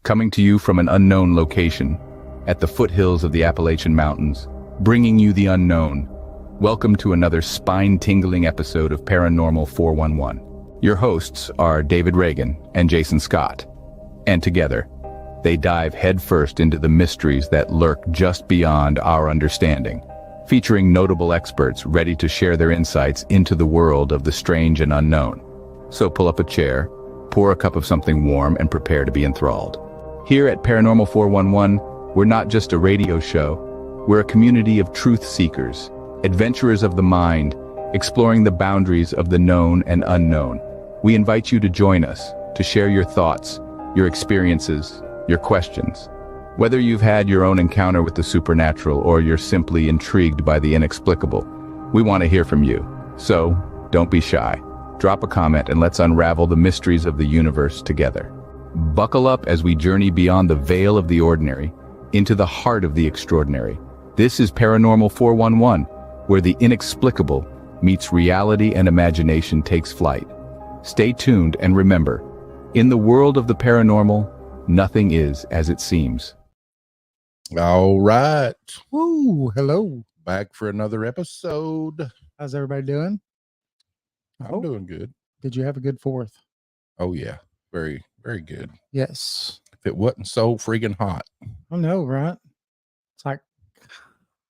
coming to you from an unknown location, at the foothills of the Appalachian Mountains, bringing you the unknown. Welcome to another spine-tingling episode of Paranormal 411. Your hosts are David Reagan and Jason Scott, and together, they dive headfirst into the mysteries that lurk just beyond our understanding, featuring notable experts ready to share their insights into the world of the strange and unknown. So pull up a chair, pour a cup of something warm, and prepare to be enthralled. Here at Paranormal 411, we're not just a radio show, we're a community of truth seekers, adventurers of the mind, exploring the boundaries of the known and unknown. We invite you to join us, to share your thoughts, your experiences, your questions. Whether you've had your own encounter with the supernatural or you're simply intrigued by the inexplicable, we want to hear from you. So, don't be shy. Drop a comment and let's unravel the mysteries of the universe together. Buckle up as we journey beyond the veil of the ordinary, into the heart of the extraordinary. This is Paranormal 411, where the inexplicable meets reality and imagination takes flight. Stay tuned and remember, in the world of the paranormal, nothing is as it seems. All right. Woo, hello. Back for another episode. How's everybody doing? I'm doing good. Did you have a good 4th? Oh, yeah. Very, very good. Yes. If it wasn't so freaking hot. I know, right? It's like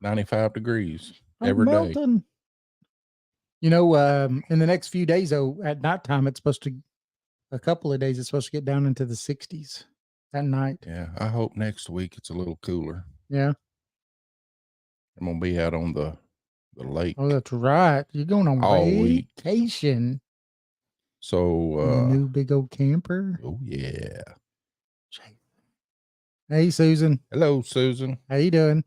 95 degrees I'm every day. melting. You know, in the next few days, though, at nighttime, it's supposed to, a couple of days, it's supposed to get down into the 60s at night. Yeah, I hope next week it's a little cooler. Yeah. I'm going to be out on the lake. Oh, that's right. You're going on all week. vacation. So, New big old camper. oh, yeah. Hey, Susan. Hello, Susan. How you doing?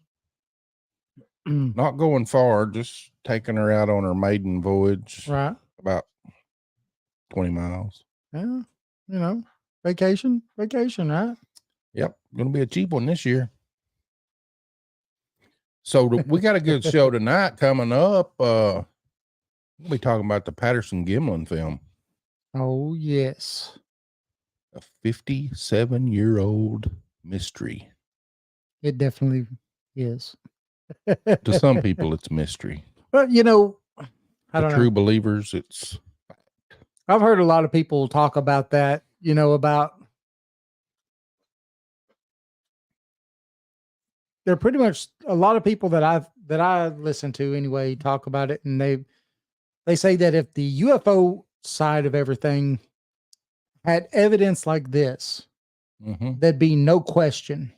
Not going far, just taking her out on her maiden voyage. Right. About 20 miles. Yeah. You know, vacation, right? Yep. Going to be a cheap one this year. So we got a good show tonight coming up. We'll be talking about the Patterson-Gimlin film. Oh, yes. A 57-year-old mystery. It definitely is. To some people, it's mystery. But, you know, I To don't true know. believers, it's... I've heard a lot of people talk about that, you know, about they're pretty much a lot of people that I listen to anyway talk about it, and they say that if the UFO side of everything had evidence like this, there'd be no question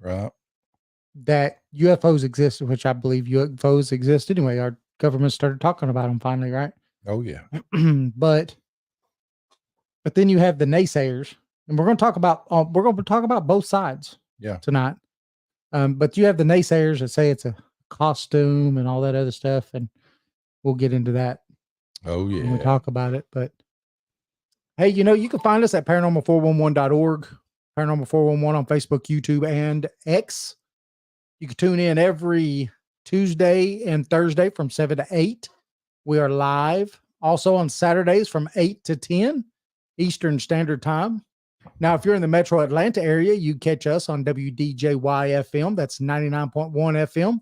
Right. that UFOs exist, which I believe UFOs exist anyway. Our government started talking about them finally, right? Oh, yeah. but then you have the naysayers, and we're going to talk about both sides tonight. But you have the naysayers that say it's a costume and all that other stuff, and we'll get into that. Oh, yeah. When we talk about it. But hey, you know, you can find us at paranormal411.org, Paranormal 411 on Facebook, YouTube, and X. You can tune in every Tuesday and Thursday from 7 to 8. We are live also on Saturdays from 8 to 10 Eastern Standard Time. Now, if you're in the metro Atlanta area, you catch us on WDJY FM. That's 99.1 FM.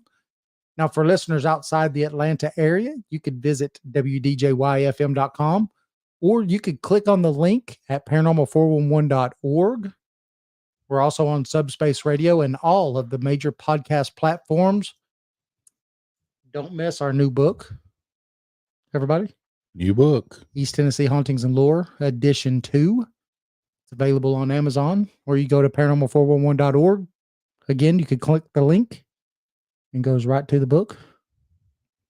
Now, for listeners outside the Atlanta area, you could visit WDJYFM.com, or you could click on the link at paranormal411.org. We're also on Subspace Radio and all of the major podcast platforms. Don't miss our new book, everybody. New book. East Tennessee Hauntings and Lore, Edition 2. It's available on Amazon, or you go to paranormal411.org. Again, you could click the link and goes right to the book.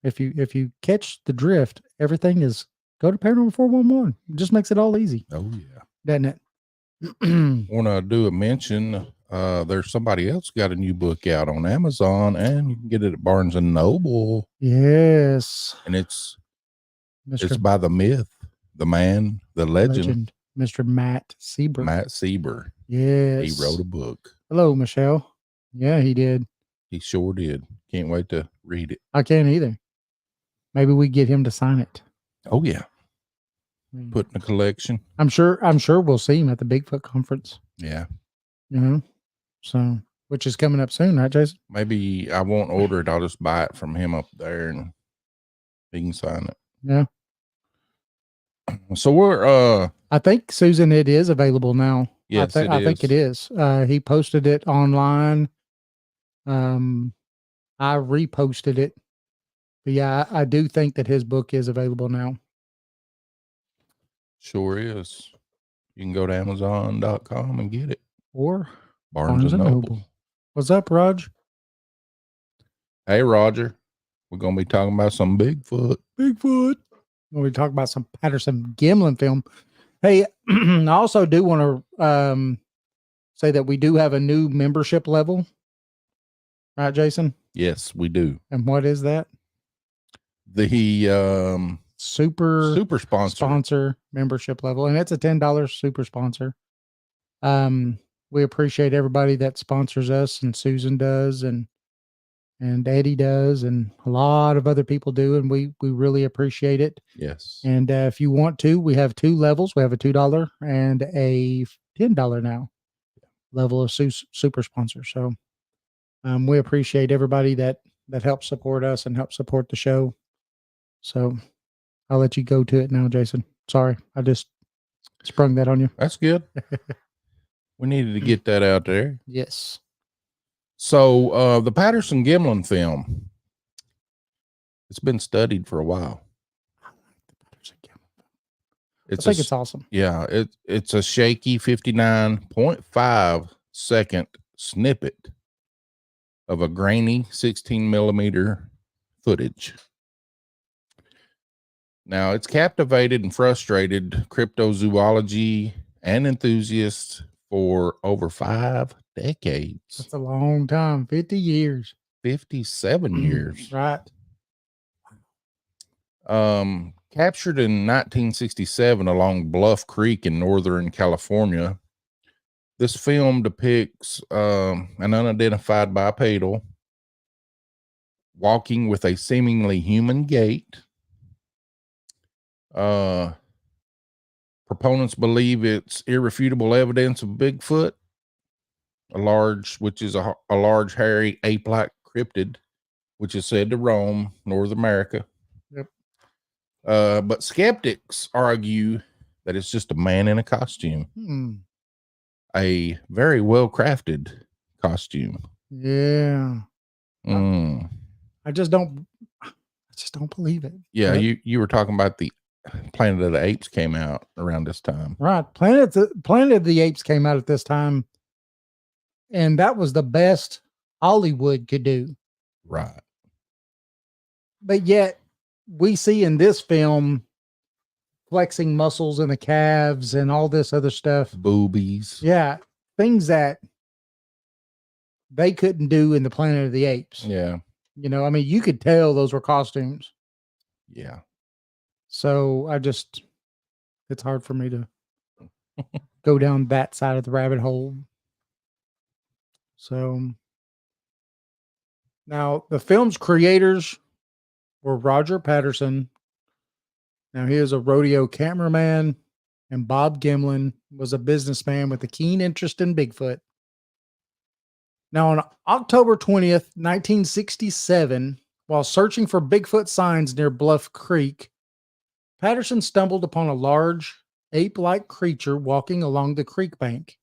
If you catch the drift, everything is go to Paranormal 411. It just makes it all easy. Oh, yeah. Doesn't it? Want to do a mention. There's somebody else got a new book out on Amazon, and you can get it at Barnes and Noble. Yes. And it's by the myth, the man, the legend. Mr. Matt Sieber. Matt Sieber. Yes. He wrote a book. Hello, Michelle. Yeah, he did. He sure did. Can't wait to read it. I can't either. Maybe we get him to sign it. Oh, yeah. Put in a collection. I'm sure we'll see him at the Bigfoot conference. Yeah. You know, so which is coming up soon, right, Jason? Maybe I won't order it. I'll just buy it from him up there and he can sign it. Yeah. So we're I think, Susan, it is available now. yes, I think it is. He posted it online. I reposted it. But yeah, I do think that his book is available now. Sure is. You can go to Amazon.com and get it. Or Barnes and Noble. What's up, Raj? Hey, Roger. We're going to be talking about some Bigfoot. When we talk about some Patterson-Gimlin film. Hey, I also do want to say that we do have a new membership level. Right, Jason? Yes, we do. And what is that? The super sponsor membership level. And it's a $10 super sponsor. We appreciate everybody that sponsors us, and Susan does, and Eddie does, and a lot of other people do, and we really appreciate it. Yes. And if you want to, we have two levels. We have a $2 and a $10 now level of super sponsor. So we appreciate everybody that helps support us and helps support the show. So I'll let you go to it now, Jason. Sorry, I just sprung that on you. That's good. We needed to get that out there. Yes. So the Patterson-Gimlin film, it's been studied for a while. I think it's awesome. Yeah, it's a shaky 59.5 second snippet of a grainy 16 millimeter footage. Now, it's captivated and frustrated cryptozoology and enthusiasts for over 5 decades. That's a long time. 50 years. 57 years. Right. Captured in 1967 along Bluff Creek in Northern California, this film depicts an unidentified bipedal walking with a seemingly human gait. Proponents believe it's irrefutable evidence of Bigfoot, which is a large, hairy, ape-like cryptid, which is said to roam North America. Yep. But skeptics argue that it's just a man in a costume. A very well-crafted costume. Yeah. I just don't believe it. Yeah, you were talking about the Planet of the Apes came out around this time. Right. Planet of the Apes came out at this time, and that was the best Hollywood could do. Right. But yet we see in this film flexing muscles in the calves and all this other stuff. Boobies. Yeah. Things that they couldn't do in the Planet of the Apes. Yeah. You know, I mean, you could tell those were costumes. Yeah. So it's hard for me to go down that side of the rabbit hole. So now the film's creators were Roger Patterson. Now he is a rodeo cameraman, and Bob Gimlin was a businessman with a keen interest in Bigfoot. Now on October 20th, 1967, while searching for Bigfoot signs near Bluff Creek, Patterson stumbled upon a large ape-like creature walking along the creek bank.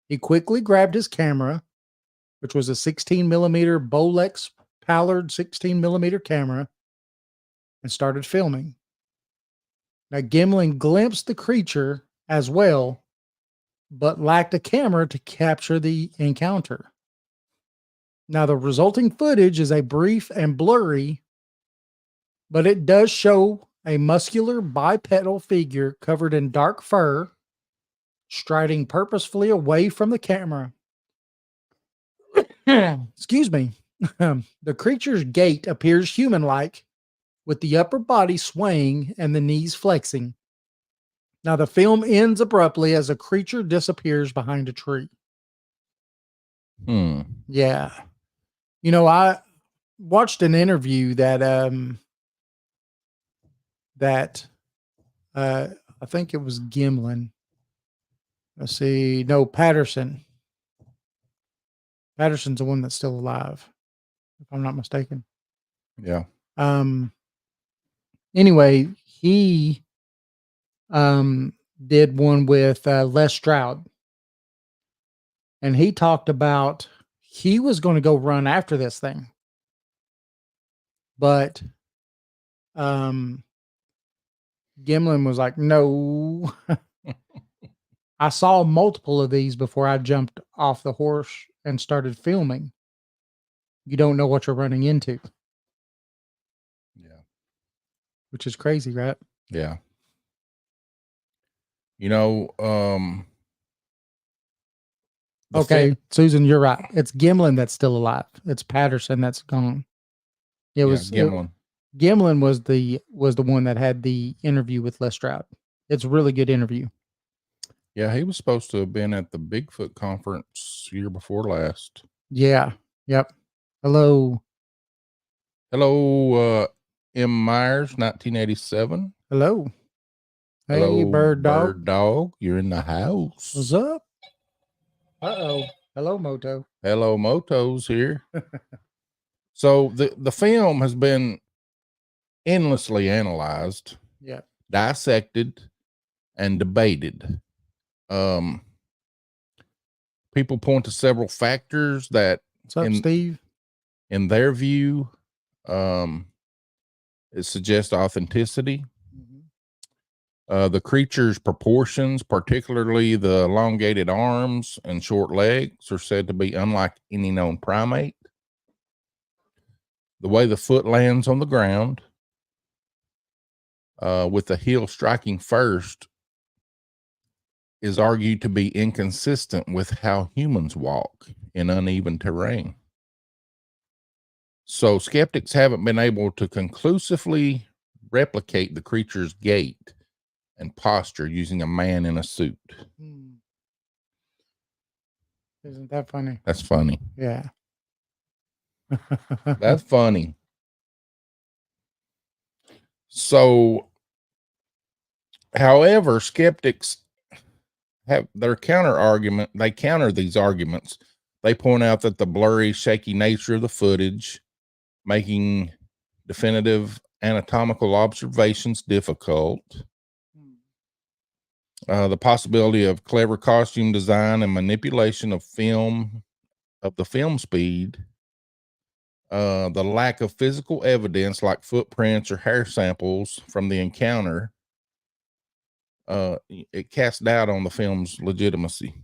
He quickly grabbed his camera, which was a 16 millimeter Bolex Pallard 16 millimeter camera, and started filming. Now, Gimlin glimpsed the creature as well, but lacked a camera to capture the encounter. Now, the resulting footage is a brief and blurry, but it does show a muscular bipedal figure covered in dark fur, striding purposefully away from the camera. Excuse me. The creature's gait appears human-like, with the upper body swaying and the knees flexing. Now, the film ends abruptly as the creature disappears behind a tree. Yeah. You know, I watched an interview that I think it was Gimlin. Let's see. No, Patterson. Patterson's the one that's still alive, if I'm not mistaken. Yeah. Anyway, he did one with Les Stroud, and he talked about he was going to go run after this thing, but Gimlin was like, no. I saw multiple of these before I jumped off the horse and started filming. You don't know what you're running into. Yeah. Which is crazy, right? Yeah. You know, okay, Susan, you're right. It's Gimlin that's still alive. It's Patterson that's gone. It was Gimlin. Gimlin was the one that had the interview with Les Stroud. It's a really good interview. Yeah, he was supposed to have been at the Bigfoot conference year before last. Yeah. Yep. Hello. Hello, M. Myers, 1987. Hello. Hey, Hello, bird dog. Bird dog, you're in the house. What's up? Uh-oh. Hello, Moto. Hello, Moto's here. So the film has been endlessly analyzed, dissected, and debated. People point to several factors that, what's up, Steve? In their view, it suggests authenticity. The creature's proportions, particularly the elongated arms and short legs, are said to be unlike any known primate. The way the foot lands on the ground, with the heel striking first, is argued to be inconsistent with how humans walk in uneven terrain. So skeptics haven't been able to conclusively replicate the creature's gait and posture using a man in a suit. Isn't that funny? That's funny. Yeah. That's funny. So, however, skeptics have their counter argument. They counter these arguments. They point out that the blurry, shaky nature of the footage, making definitive anatomical observations difficult. The possibility of clever costume design and manipulation of the film speed. The lack of physical evidence like footprints or hair samples from the encounter. It casts doubt on the film's legitimacy,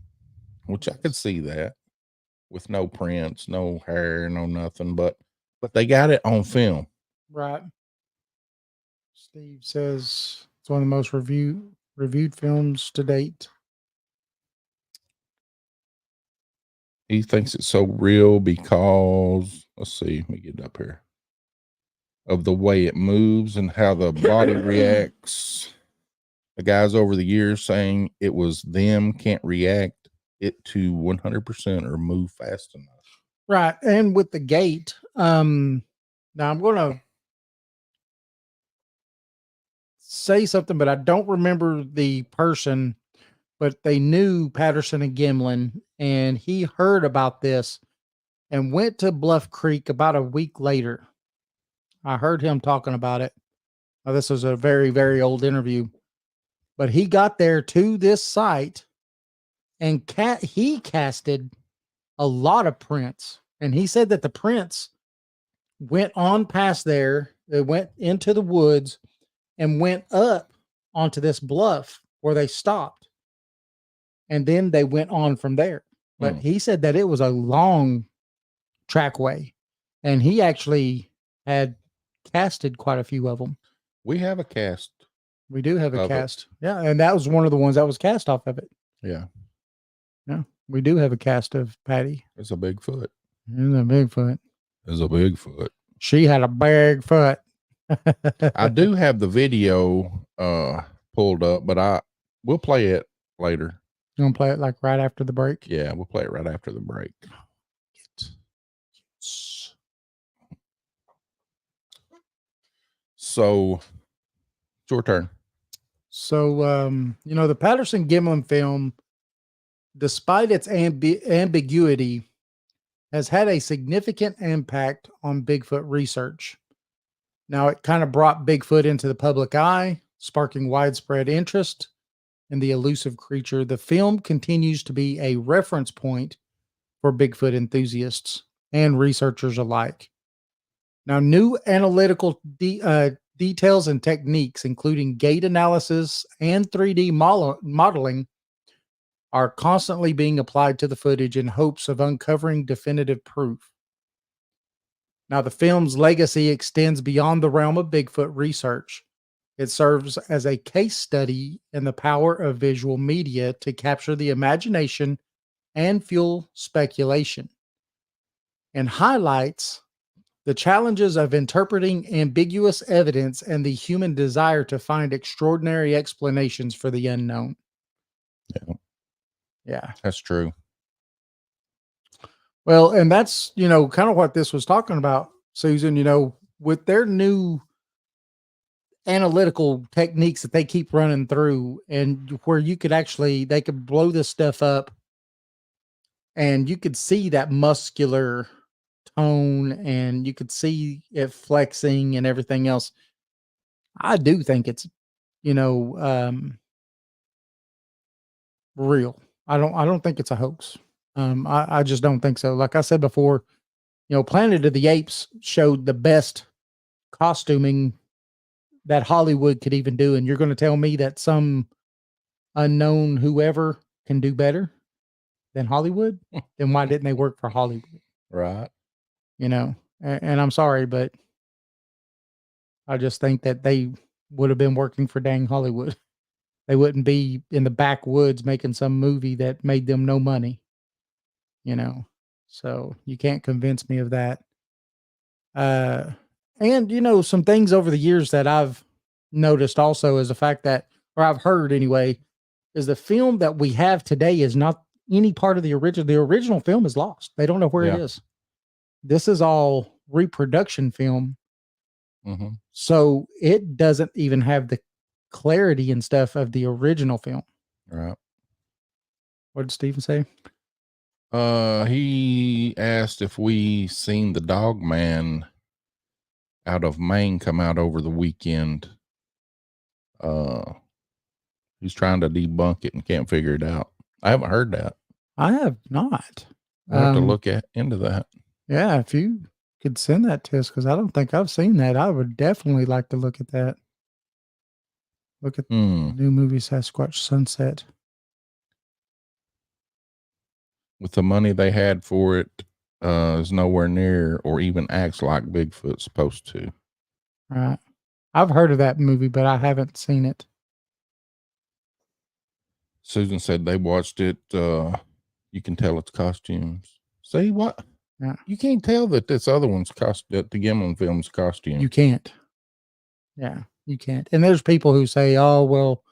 which I could see that, with no prints, no hair, no nothing, but they got it on film. Right. Steve says it's one of the most reviewed films to date. He thinks it's so real because, let's see, let me get it up here, of the way it moves and how the body reacts. The guys over the years saying it was them can't react it to 100% or move fast enough. Right. And with the gait, now I'm going to say something, but I don't remember the person, but they knew Patterson and Gimlin, and he heard about this and went to Bluff Creek about a week later. I heard him talking about it. Now, this was a very, very old interview, but he got there to this site and he casted a lot of prints. And he said that the prints went on past there. They went into the woods and went up onto this bluff where they stopped. And then they went on from there. But he said that it was a long trackway. And he actually had casted quite a few of them. We have a cast. We do have a cast. Yeah. And that was one of the ones that was cast off of it. Yeah. Yeah. We do have a cast of Patty. It's a Bigfoot. It's a Bigfoot. It's a Bigfoot. She had a big foot. I do have the video pulled up, but we'll play it later. You want to play it like right after the break? Yeah, we'll play it right after the break. So it's your turn. So, the Patterson-Gimlin film, despite its ambiguity, has had a significant impact on Bigfoot research. Now, it kind of brought Bigfoot into the public eye, sparking widespread interest in the elusive creature. The film continues to be a reference point for Bigfoot enthusiasts and researchers alike. Now, new analytical details and techniques, including gait analysis and 3D modeling, are constantly being applied to the footage in hopes of uncovering definitive proof. Now, the film's legacy extends beyond the realm of Bigfoot research. It serves as a case study in the power of visual media to capture the imagination and fuel speculation, and highlights the challenges of interpreting ambiguous evidence and the human desire to find extraordinary explanations for the unknown. Yeah. Yeah. That's true. Well, and that's, kind of what this was talking about, Susan, with their new analytical techniques that they keep running through, and where they could blow this stuff up and you could see that muscular tone and you could see it flexing and everything else. I do think it's, real. I don't think it's a hoax. I just don't think so. Like I said before, Planet of the Apes showed the best costuming that Hollywood could even do. And you're going to tell me that some unknown whoever can do better than Hollywood? Then why didn't they work for Hollywood? Right. And I'm sorry, but I just think that they would have been working for dang Hollywood. They wouldn't be in the backwoods making some movie that made them no money, so you can't convince me of that. And some things over the years that I've noticed also is the fact that, or I've heard anyway, is the film that we have today is not any part of the original. The original film is lost. They don't know where it is. This is all reproduction film. Mm-hmm. So it doesn't even have the clarity and stuff of the original film. Right. What did Steven say? He asked if we seen the dog man out of Maine come out over the weekend. He's trying to debunk it and can't figure it out. I haven't heard that. I have not. I have to look into that. Yeah, if you could send that to us, because I don't think I've seen that. I would definitely like to look at that. Look at the new movie Sasquatch Sunset. With the money they had for it, is nowhere near or even acts like Bigfoot's supposed to. Right. I've heard of that movie, but I haven't seen it. Susan said they watched it. You can tell it's costumes. See what? Yeah. You can't tell that this other one's that the Gimlin film's costume. You can't. Yeah, you can't. And there's people who say, oh, well,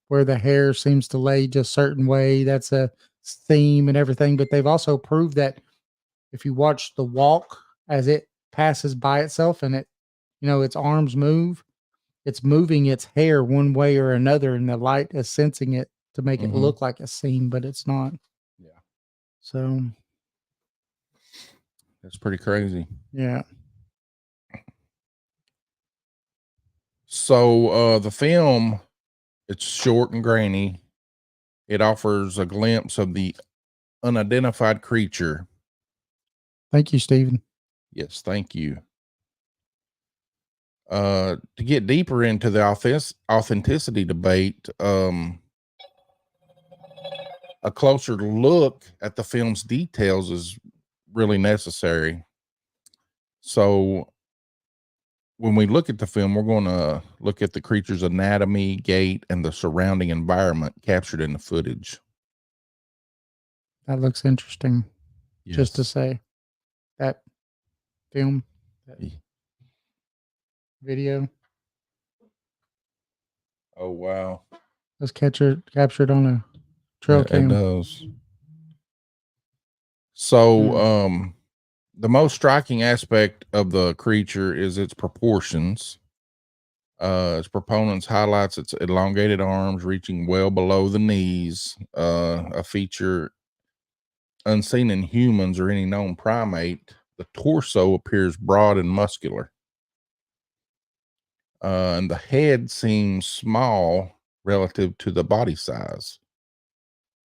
where the hair seems to lay just certain way, that's a theme and everything. But they've also proved that if you watch the walk as it passes by itself and its arms move, it's moving its hair one way or another, and the light is sensing it to make it look like a seam, but it's not. Yeah. So that's pretty crazy. Yeah. So the film, it's short and grainy. It offers a glimpse of the unidentified creature. Thank you, Stephen. Yes, thank you. To get deeper into the authenticity debate, a closer look at the film's details is really necessary. So when we look at the film, we're going to look at the creature's anatomy, gait, and the surrounding environment captured in the footage. That looks interesting. Yes. Just to say that film, that video. Oh, wow. Was captured on a trail cam. It does. So, the most striking aspect of the creature is its proportions. Its proponents highlights its elongated arms reaching well below the knees, a feature unseen in humans or any known primate, the torso appears broad and muscular. And the head seems small relative to the body size.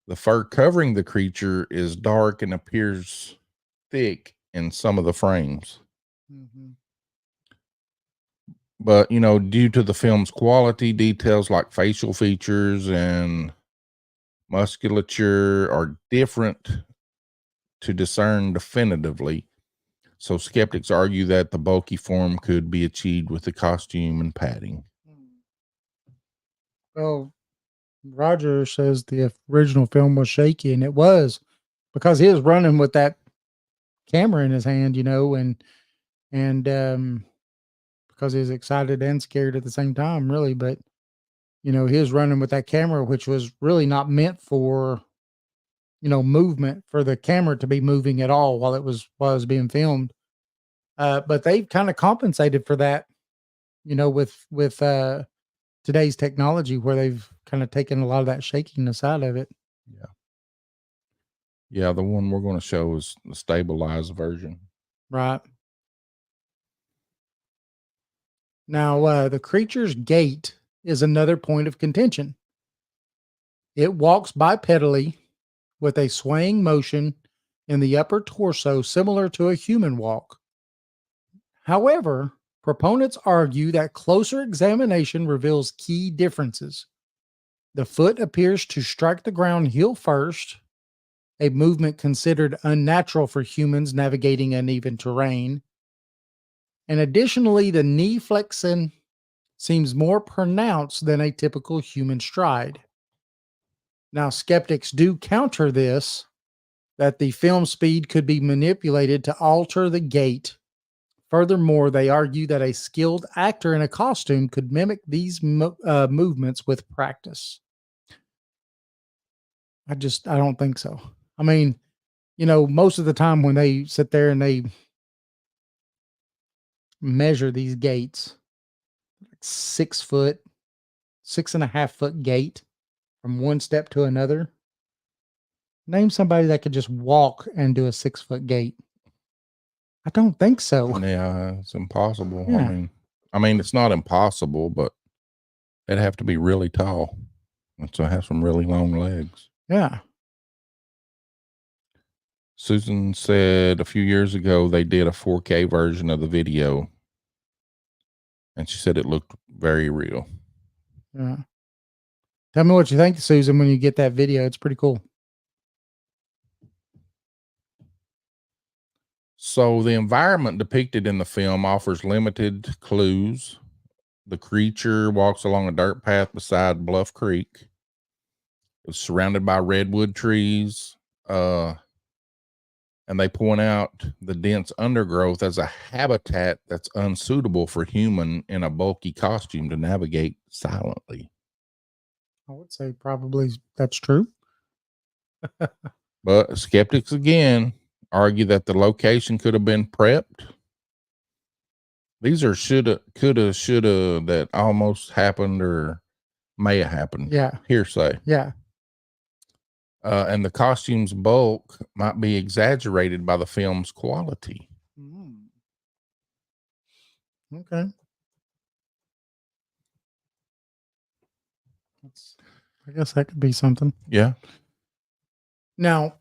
The fur covering the creature is dark and appears thick in some of the frames. Mm-hmm. But, you know, due to the film's quality, details like facial features and musculature are different to discern definitively. So skeptics argue that the bulky form could be achieved with the costume and padding. Well, Roger says the original film was shaky, and it was because he was running with that camera in his hand, you know, and because he was excited and scared at the same time, really. But you know, he was running with that camera, which was really not meant for, you know, movement, for the camera to be moving at all while it was being filmed. But they've kind of compensated for that, you know, with today's technology, where they've kind of taken a lot of that shakiness out of it. Yeah. Yeah, the one we're going to show is the stabilized version. Right. Now, the creature's gait is another point of contention. It walks bipedally with a swaying motion in the upper torso similar to a human walk. However, proponents argue that closer examination reveals key differences. The foot appears to strike the ground heel first, a movement considered unnatural for humans navigating uneven terrain. And additionally, the knee flexion seems more pronounced than a typical human stride. Now, skeptics do counter this, that the film speed could be manipulated to alter the gait. Furthermore, they argue that a skilled actor in a costume could mimic these movements with practice. I don't think so. I mean, you know, most of the time when they sit there and they measure these gaits, 6 foot, 6.5 foot gait from one step to another. Name somebody that could just walk and do a 6 foot gait. I don't think so. Yeah, it's impossible. Yeah. I mean, it's not impossible, but it'd have to be really tall and so have some really long legs. Yeah. Susan said a few years ago they did a 4K version of the video, and she said it looked very real. Yeah. Tell me what you think, Susan, when you get that video. It's pretty cool. So the environment depicted in the film offers limited clues. The creature walks along a dirt path beside Bluff Creek. It's surrounded by redwood trees. And they point out the dense undergrowth as a habitat that's unsuitable for human in a bulky costume to navigate silently. I would say probably that's true. But skeptics again argue that the location could have been prepped. These are shoulda, coulda, shoulda that almost happened or may have happened. Yeah. Hearsay. Yeah. And the costume's bulk might be exaggerated by the film's quality. Okay. I guess that could be something. Yeah. Now,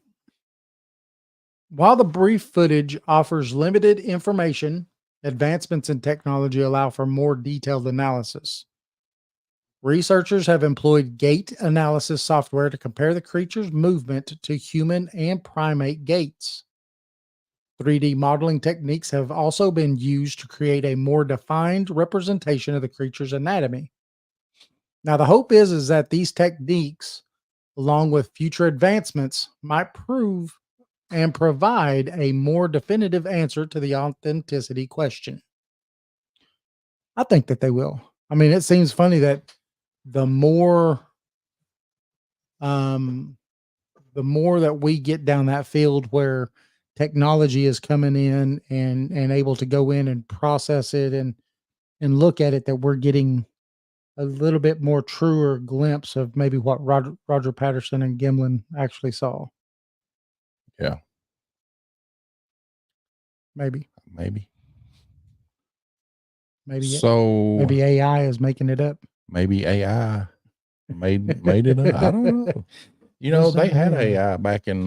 while the brief footage offers limited information, advancements in technology allow for more detailed analysis. Researchers have employed gait analysis software to compare the creature's movement to human and primate gaits. 3D modeling techniques have also been used to create a more defined representation of the creature's anatomy. Now, the hope is that these techniques, along with future advancements, might prove and provide a more definitive answer to the authenticity question. I think that they will. I mean, it seems funny that the more that we get down that field where technology is coming in and able to go in and process it and look at it, that we're getting a little bit more truer glimpse of maybe what Roger Patterson and Gimlin actually saw. Yeah. Maybe. So Maybe AI is making it up. maybe AI made it up. I don't know. You know, they had AI back in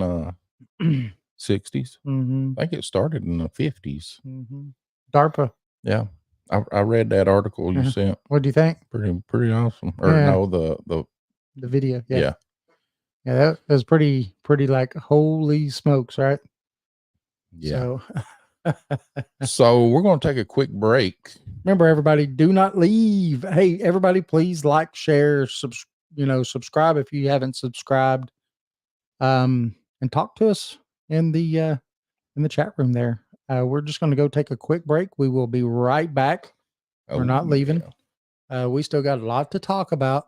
60s. Mm-hmm. I think it started in the 50s. Mm-hmm. DARPA. Yeah. I read that article you sent. What do you think? Pretty awesome. Or no, the video. Yeah. Yeah, that was pretty like holy smokes, right? Yeah. So we're going to take a quick break. Remember, everybody, do not leave. Hey, everybody, please like, share, subscribe if you haven't subscribed. And talk to us in the chat room there. We're just going to go take a quick break. We will be right back. We're not leaving. We still got a lot to talk about.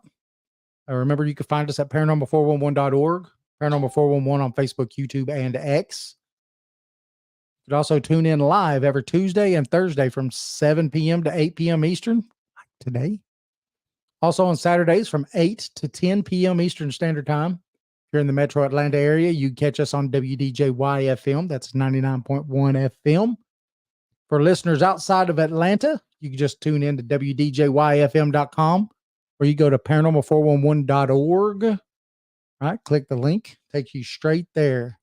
Remember, you can find us at paranormal411.org, Paranormal 411 on Facebook, YouTube, and X. You could also tune in live every Tuesday and Thursday from 7 p.m. to 8 p.m. Eastern, like today. Also on Saturdays from 8 to 10 p.m. Eastern Standard Time. If you're in the metro Atlanta area, you catch us on WDJY FM. That's 99.1 FM. For listeners outside of Atlanta, you can just tune in to WDJYFM.com, or you go to paranormal411.org. Right, click the link, takes you straight there.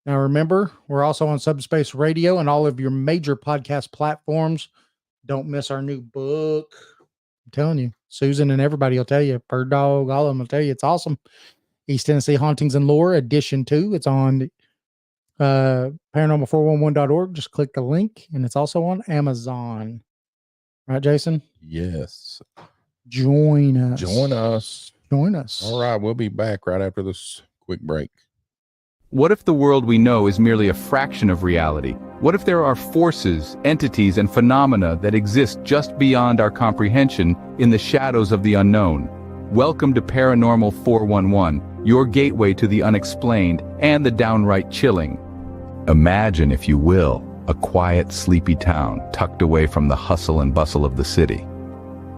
Now remember, we're also on Subspace Radio and all of your major podcast platforms. Don't miss our new book. I'm telling you, Susan and everybody will tell you, Bird Dog, all of them will tell you it's awesome. East Tennessee Hauntings and Lore Edition 2. It's on paranormal411.org. Just click the link, and it's also on Amazon. Right, Jason? Yes. Join us. All right, we'll be back right after this quick break. What if the world we know is merely a fraction of reality? What if there are forces, entities, and phenomena that exist just beyond our comprehension in the shadows of the unknown? Welcome to Paranormal 411, your gateway to the unexplained and the downright chilling. Imagine, if you will, a quiet, sleepy town tucked away from the hustle and bustle of the city.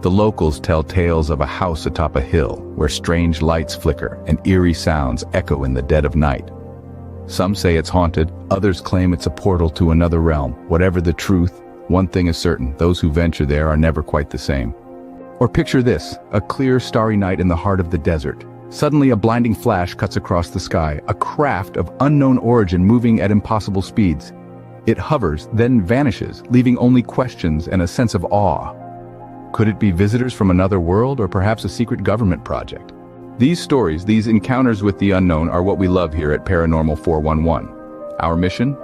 The locals tell tales of a house atop a hill where strange lights flicker and eerie sounds echo in the dead of night. Some say it's haunted, others claim it's a portal to another realm. Whatever the truth, one thing is certain: those who venture there are never quite the same. Or picture this, a clear, starry night in the heart of the desert. Suddenly a blinding flash cuts across the sky, a craft of unknown origin moving at impossible speeds. It hovers, then vanishes, leaving only questions and a sense of awe. Could it be visitors from another world, or perhaps a secret government project? These stories, these encounters with the unknown, are what we love here at Paranormal 411. Our mission?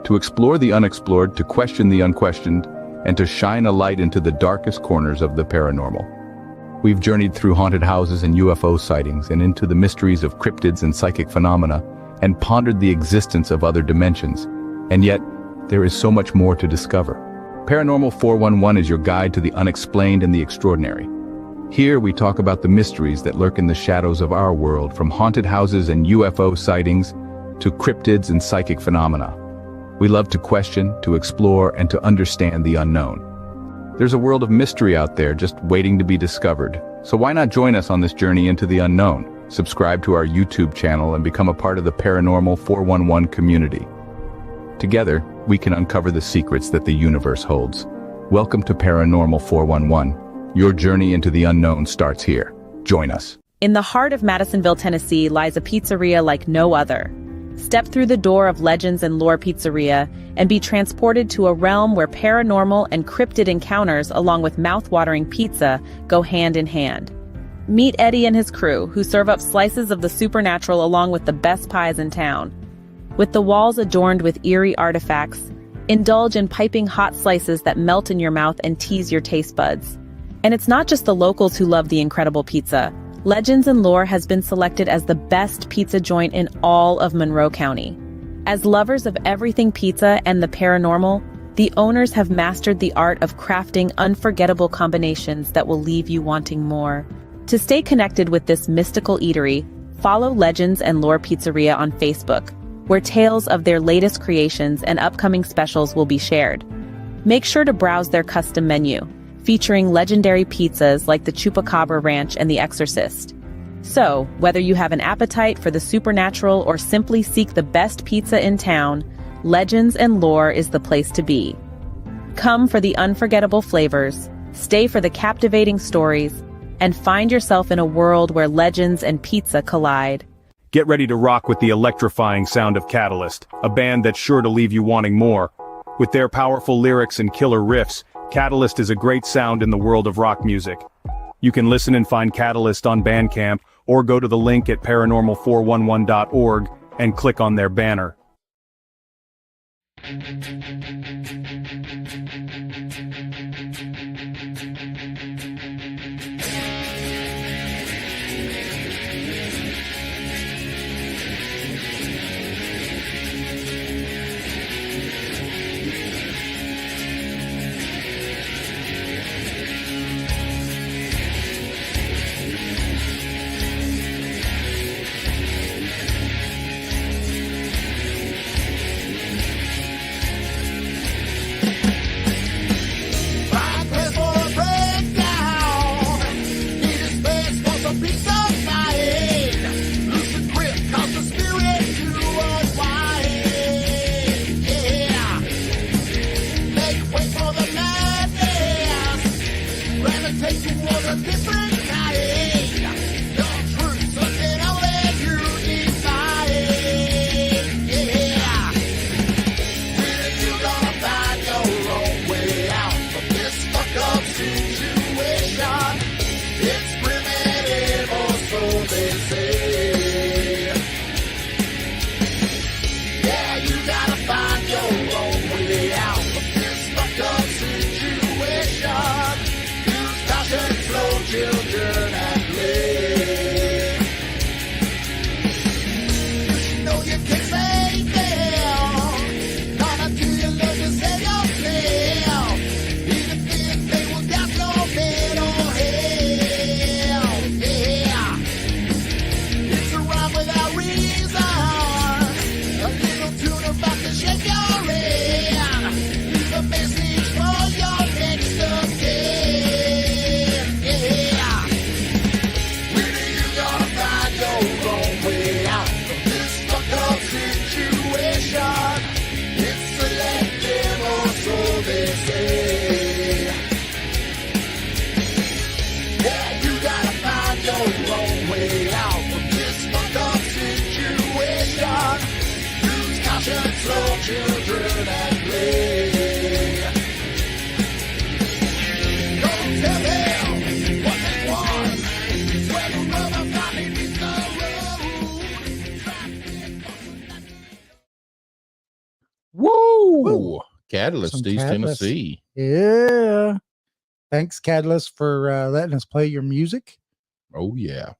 To explore the unexplored, to question the unquestioned, and to shine a light into the darkest corners of the paranormal. We've journeyed through haunted houses and UFO sightings, and into the mysteries of cryptids and psychic phenomena, and pondered the existence of other dimensions. And yet, there is so much more to discover. Paranormal 411 is your guide to the unexplained and the extraordinary. Here we talk about the mysteries that lurk in the shadows of our world, from haunted houses and UFO sightings to cryptids and psychic phenomena. We love to question, to explore, and to understand the unknown. There's a world of mystery out there just waiting to be discovered. So why not join us on this journey into the unknown? Subscribe to our YouTube channel and become a part of the Paranormal 411 community. Together, we can uncover the secrets that the universe holds. Welcome to Paranormal 411. Your journey into the unknown starts here. Join us. In the heart of Madisonville, Tennessee, lies a pizzeria like no other. Step through the door of Legends and Lore Pizzeria and be transported to a realm where paranormal and cryptid encounters, along with mouth-watering pizza, go hand in hand. Meet Eddie and his crew, who serve up slices of the supernatural along with the best pies in town. With the walls adorned with eerie artifacts, indulge in piping hot slices that melt in your mouth and tease your taste buds. And it's not just the locals who love the incredible pizza. Legends and Lore has been selected as the best pizza joint in all of Monroe County. As lovers of everything pizza and the paranormal, the owners have mastered the art of crafting unforgettable combinations that will leave you wanting more. To stay connected with this mystical eatery, follow Legends and Lore Pizzeria on Facebook, where tales of their latest creations and upcoming specials will be shared. Make sure to browse their custom menu, featuring legendary pizzas like the Chupacabra Ranch and the Exorcist. So, whether you have an appetite for the supernatural or simply seek the best pizza in town, Legends and Lore is the place to be. Come for the unforgettable flavors, stay for the captivating stories, and find yourself in a world where legends and pizza collide. Get ready to rock with the electrifying sound of Catalyst, a band that's sure to leave you wanting more. With their powerful lyrics and killer riffs, Catalyst is a great sound in the world of rock music. You can listen and find Catalyst on Bandcamp, or go to the link at paranormal411.org and click on their banner. Woo! Catalyst, Some East Catalyst. Tennessee. Yeah. Thanks, Catalyst, for letting us play your music. Oh, yeah.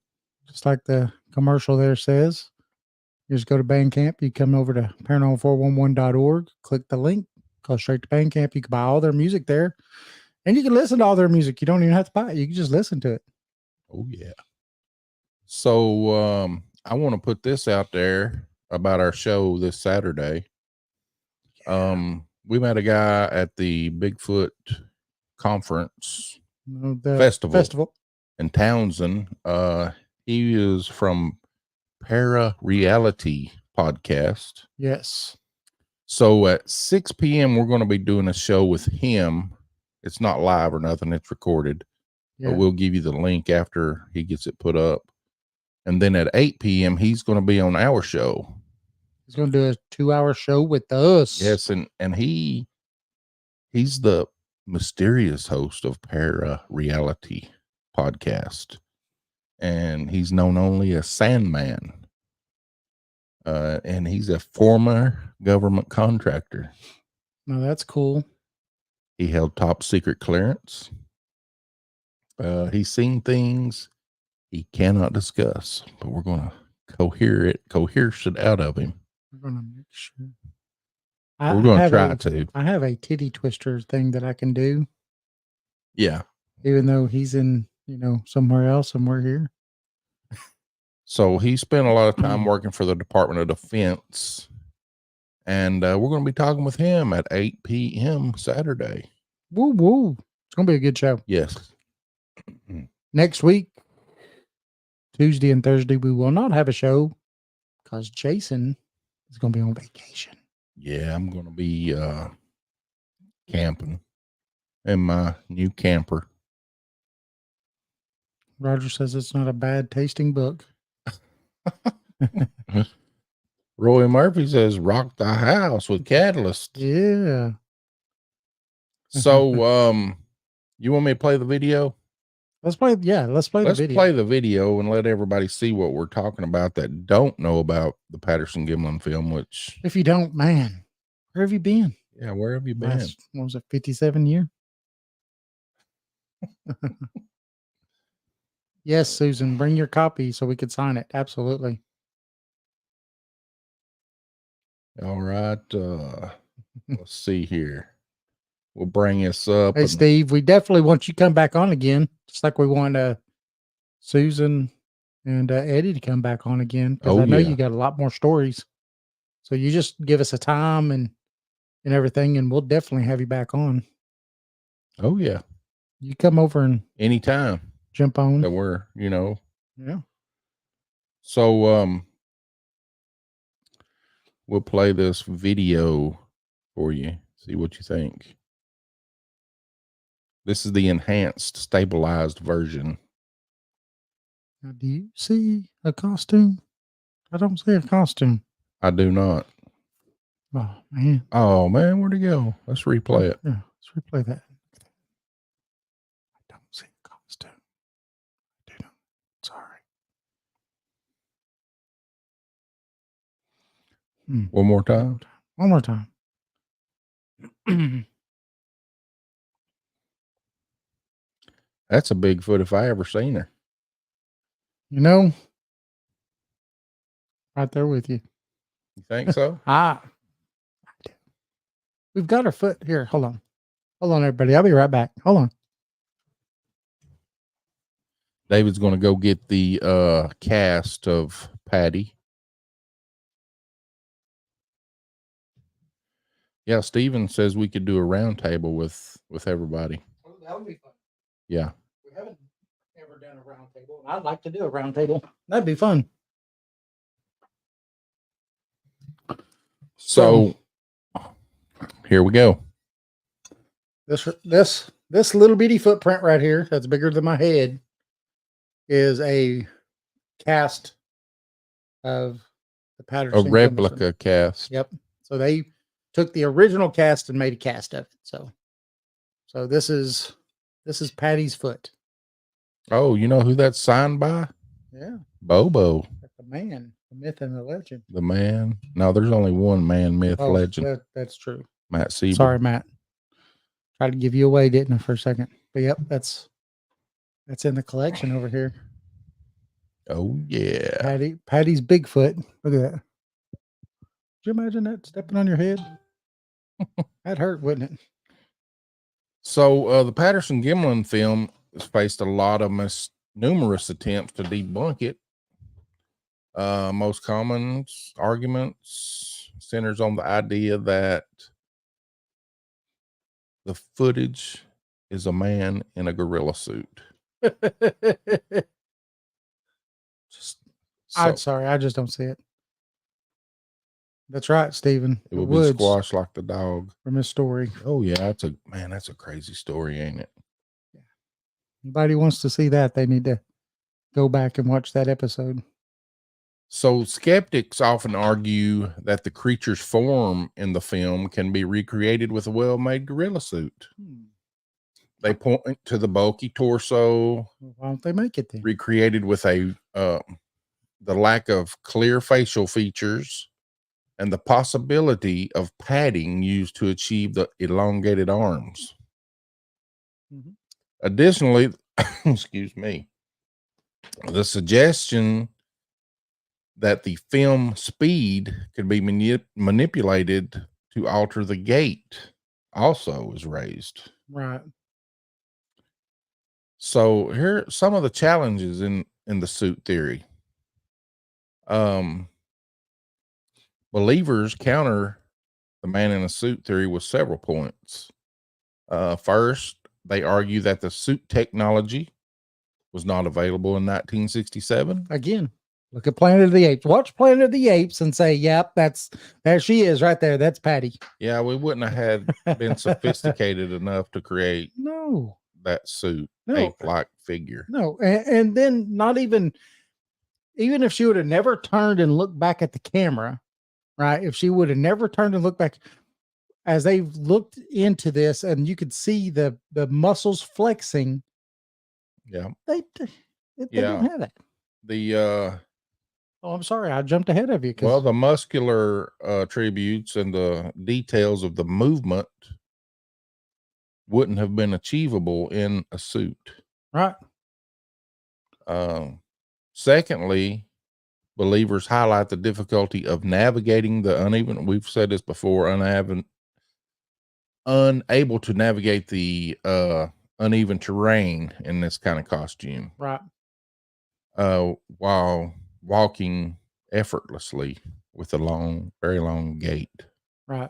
Just like the commercial there says. You just go to Bandcamp. You come over to paranormal411.org, click the link, go straight to Bandcamp. You can buy all their music there. And you can listen to all their music. You don't even have to buy it. You can just listen to it. Oh, yeah. So I want to put this out there about our show this Saturday. We met a guy at the Bigfoot conference The festival in Townsend. He is from Para Reality podcast. Yes. So at 6 p.m. we're going to be doing a show with him. It's not live or nothing, it's recorded. Yeah. But we'll give you the link after he gets it put up. And then at 8 p.m. he's going to be on our show. He's going to do a 2-hour show with us. Yes, and he's the mysterious host of Para Reality podcast. And he's known only as Sandman. And he's a former government contractor. No, that's cool. He held top secret clearance. He's seen things he cannot discuss, but we're going to coerce it out of him. We're going to make sure. We're going to try to. I have a titty twister thing that I can do. Yeah. Even though he's in, somewhere else and we're here. So he spent a lot of time working for the Department of Defense. And we're going to be talking with him at 8 p.m. Saturday. Woo, woo. It's going to be a good show. Yes. Next week, Tuesday and Thursday, we will not have a show because Jason is going to be on vacation. Yeah, I'm going to be camping in my new camper. Roger says it's not a bad tasting book. Roy Murphy says, rock the house with Catalyst. Yeah. So, you want me to play the video? Let's play. Yeah, let's play the video. Let's play the video and let everybody see what we're talking about that don't know about the Patterson-Gimlin film, which... If you don't, man, where have you been? Yeah, where have you been? What was it, 57 years? Yes, Susan, bring your copy so we could sign it. Absolutely. All right. Let's see here. We'll bring this up. Hey, Steve, we definitely want you to come back on again, just like we want Susan and Eddie to come back on again, because I know you got a lot more stories. So you just give us a time and everything, and we'll definitely have you back on. Oh, yeah. You come over and anytime jump on. That we're, Yeah. So, we'll play this video for you. See what you think. This is the enhanced, stabilized version. Now, do you see a costume? I don't see a costume. I do not. Oh, man. Oh, man, where'd it go? Let's replay it. Yeah, let's replay that. I don't see a costume. I do not. Sorry. One more time. One more time. That's a Bigfoot if I ever seen her. Right there with you. You think so? We've got our foot here. Hold on. Hold on, everybody. I'll be right back. Hold on. David's going to go get the cast of Patty. Yeah, Steven says we could do a round table with everybody. Oh, that would be fun. Yeah. We haven't ever done a round table. I'd like to do a round table. That'd be fun. So here we go. This little bitty footprint right here, that's bigger than my head, is a cast of the Patterson. A replica cast. Yep. So they took the original cast and made a cast of it. So this is Patty's foot. Oh, you know who that's signed by? Yeah. Bobo. The man, the myth and the legend. The man. No, there's only one man, myth, legend. That's true. Matt Siebel. Sorry, Matt. Tried to give you away, didn't I, for a second? But yep, that's in the collection over here. Oh yeah. Patty's Bigfoot. Look at that. Could you imagine that stepping on your head? That hurt, wouldn't it? So the Patterson-Gimlin film has faced a lot of numerous attempts to debunk it. Most common arguments centers on the idea that the footage is a man in a gorilla suit. I'm sorry, I just don't see it. That's right, Stephen. It would be squashed like the dog from his story. Oh yeah, that's a crazy story, ain't it? Yeah. Anybody wants to see that, they need to go back and watch that episode. So skeptics often argue that the creature's form in the film can be recreated with a well-made gorilla suit. They point to the bulky torso. Why don't they make it then? Recreated with the lack of clear facial features and the possibility of padding used to achieve the elongated arms. Additionally, excuse me, the suggestion that the film speed could be manipulated to alter the gait also is raised. Right. So here are some of the challenges in the suit theory. Believers counter the man in a suit theory with several points. First, they argue that the suit technology was not available in 1967. Again, look at Planet of the Apes. Watch Planet of the Apes and say, "Yep, there she is, right there. That's Patty." Yeah, we wouldn't have been sophisticated enough to create No, that suit, No. ape-like figure. no, and then not even if she would have never turned and looked back at the camera, right? If she would have never turned and looked back, as they've looked into this, and you could see the muscles flexing. Yeah, They don't have that. the Oh, I'm sorry, I jumped ahead of you. well, the muscular attributes and the details of the movement wouldn't have been achievable in a suit. Right. Secondly, believers highlight the difficulty of navigating the uneven. We've said this before, unable to navigate the uneven terrain in this kind of costume. Right. While walking effortlessly with a very long gait. Right.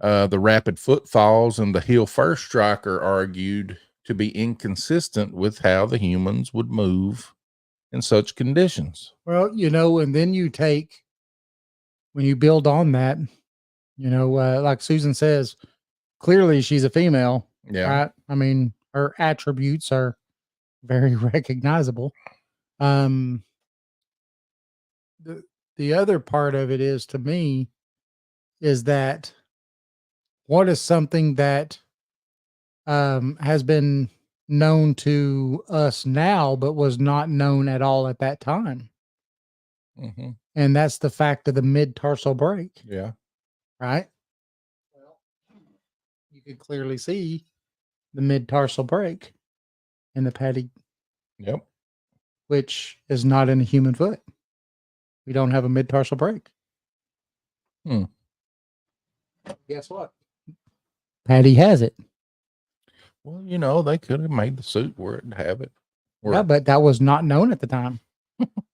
The rapid footfalls and the heel first strike are argued to be inconsistent with how the humans would move in such conditions. Well, and then when you build on that, like Susan says, clearly she's a female. Yeah. Right. I mean, her attributes are very recognizable. The other part of it is, to me, is that what is something that has been known to us now, but was not known at all at that time. Mm-hmm. And that's the fact of the mid-tarsal break. Yeah. Right. Well, you could clearly see the mid-tarsal break in the Patty. Yep. Which is not in a human foot. We don't have a mid-tarsal break. Guess what? Patty has it. Well, they could have made the suit where it'd have it. Yeah, but that was not known at the time.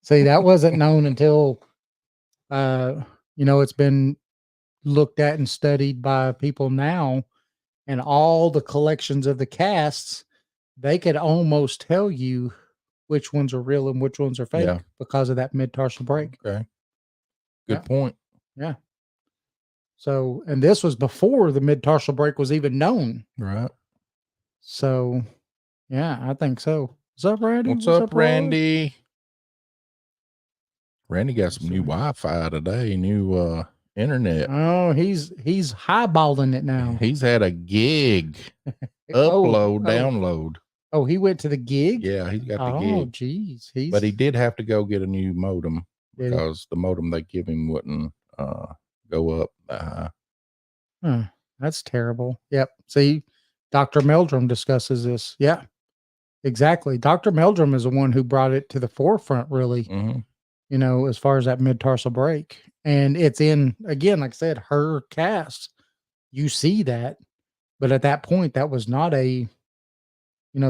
See, that wasn't known until, it's been looked at and studied by people now, and all the collections of the casts, they could almost tell you which ones are real and which ones are fake because of that mid-tarsal break. Okay. Good point. Yeah. So, and this was before the mid-tarsal break was even known. Right. So, yeah, I think so. What's up, Randy? What's up, Randy? Randy got some new Wi-Fi today, new internet. Oh, he's highballing it now. He's had a gig. Download. Oh, he went to the gig? Yeah, he's got the gig. Oh, geez. But he did have to go get a new modem because the modem they give him wouldn't go up that high. That's terrible. Yep. See, Dr. Meldrum discusses this. Yeah, exactly. Dr. Meldrum is the one who brought it to the forefront, really, as far as that mid-tarsal break. And it's in, again, like I said, her cast. You see that. But at that point, that was not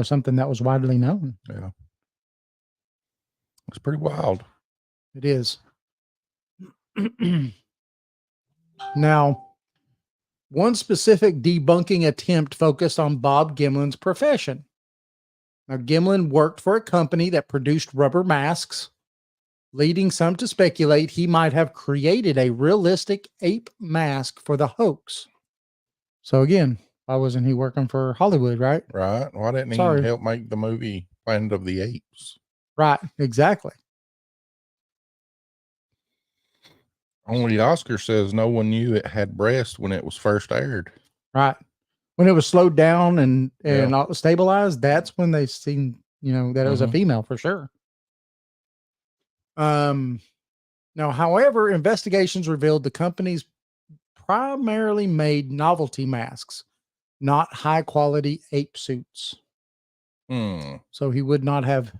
something that was widely known. Yeah. It's pretty wild. It is. Now, one specific debunking attempt focused on Bob Gimlin's profession. Now, Gimlin worked for a company that produced rubber masks, leading some to speculate he might have created a realistic ape mask for the hoax. So again, why wasn't he working for Hollywood, right? Right. Why didn't he help make the movie Planet of the Apes? Right. Exactly. Only Oscar says no one knew it had breasts when it was first aired. Right. When it was slowed down and stabilized, that's when they seen, that it was a female for sure. Now, however, investigations revealed the companies primarily made novelty masks, not high quality ape suits. So he would not have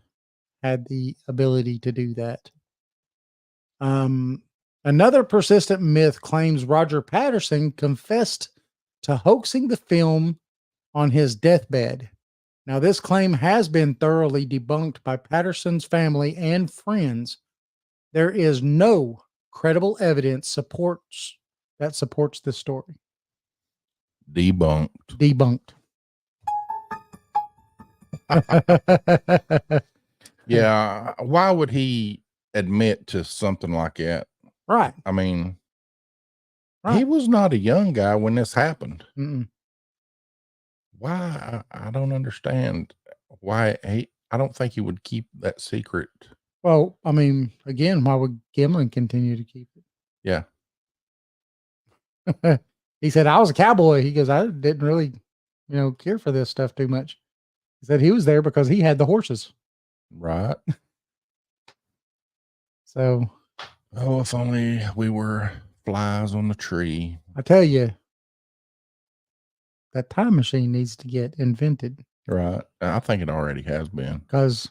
had the ability to do that. Another persistent myth claims Roger Patterson confessed to hoaxing the film on his deathbed. Now, this claim has been thoroughly debunked by Patterson's family and friends. There is no credible evidence supports this story. Debunked. Yeah. Why would he admit to something like that? Right. I mean, he Right. was not a young guy when this happened. Mm-mm. Why? I don't understand why I don't think he would keep that secret. Well, I mean, again, why would Gimlin continue to keep Yeah. it? He said, I was a cowboy. He goes, I didn't really, care for this stuff too much. He said he was there because he had the horses. Right. So, Oh, if only we were flies on the tree. I tell you, that time machine needs to get invented Right. I think it already has been. because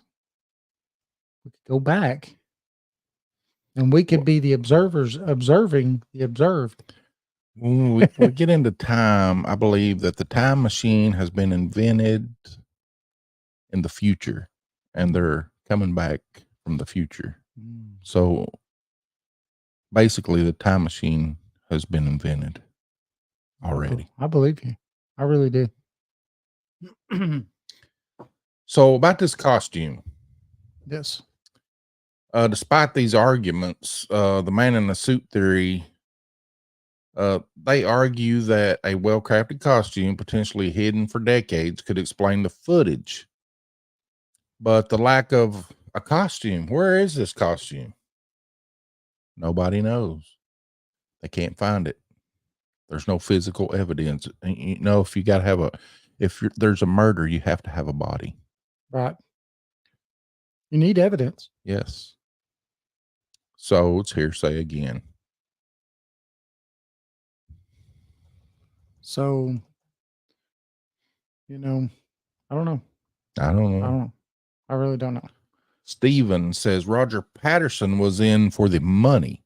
we could go back and we could be the observers observing the observed. When we get into time, I believe that the time machine has been invented in the future and they're coming back from the future. So basically the time machine has been invented already. I believe you. I really do. So about this costume, Yes. despite these arguments, the man in the suit theory, they argue that a well-crafted costume, potentially hidden for decades, could explain the footage. But the lack of a costume, where is this costume? Nobody knows. They can't find it. There's no physical evidence. And, if you got to have there's a murder, you have to have a body. Right. You need evidence. Yes. So it's hearsay again. So, I don't know. I don't know. I don't know. I really don't know. Steven says Roger Patterson was in for the money,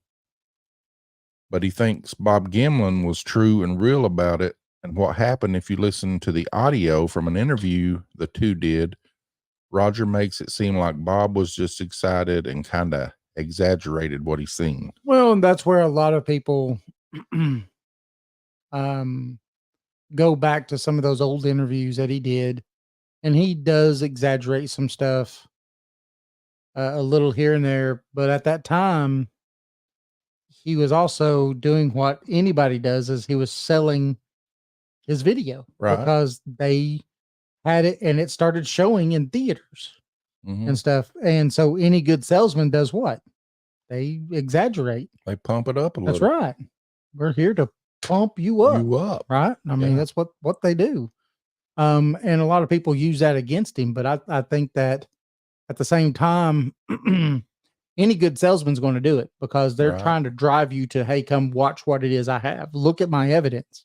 but he thinks Bob Gimlin was true and real about it. And what happened, if you listen to the audio from an interview the two did, Roger makes it seem like Bob was just excited and kind of exaggerated what he seen. Well, and that's where a lot of people go back to some of those old interviews that he did, and he does exaggerate some stuff a little here and there. But at that time, he was also doing what anybody does, is he was selling his video, Right. because they had it and it started showing in theaters and stuff. And so any good salesman does what? They exaggerate. They pump it up a little. That's right. We're here to pump you up. Right. I mean, that's what they do. And a lot of people use that against him, but I think that at the same time, any good salesman's going to do it, because they're trying to drive you to, hey, come watch what it is I have. Look at my evidence.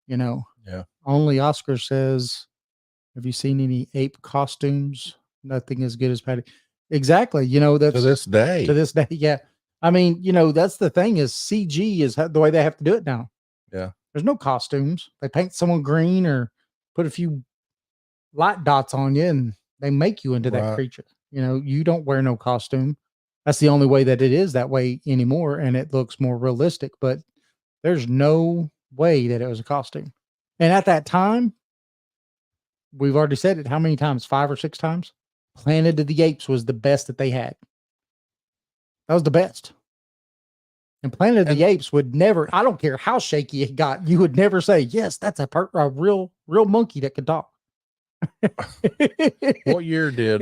Yeah. Only Oscar says, have you seen any ape costumes? Nothing as good as Patty. Exactly. That's To this day. Yeah. I mean, that's the thing, is CG is the way they have to do it now. Yeah. There's no costumes. They paint someone green or put a few light dots on you and they make you into that creature. You don't wear no costume. That's the only way that it is that way anymore. And it looks more realistic, but there's no way that it was a costume. And at that time, we've already said it how many times? 5 or 6 times. Planet of the Apes was the best that they had. That was the best. And Planet of the Apes would never, I don't care how shaky it got, you would never say, yes, that's a real monkey that could talk. What year did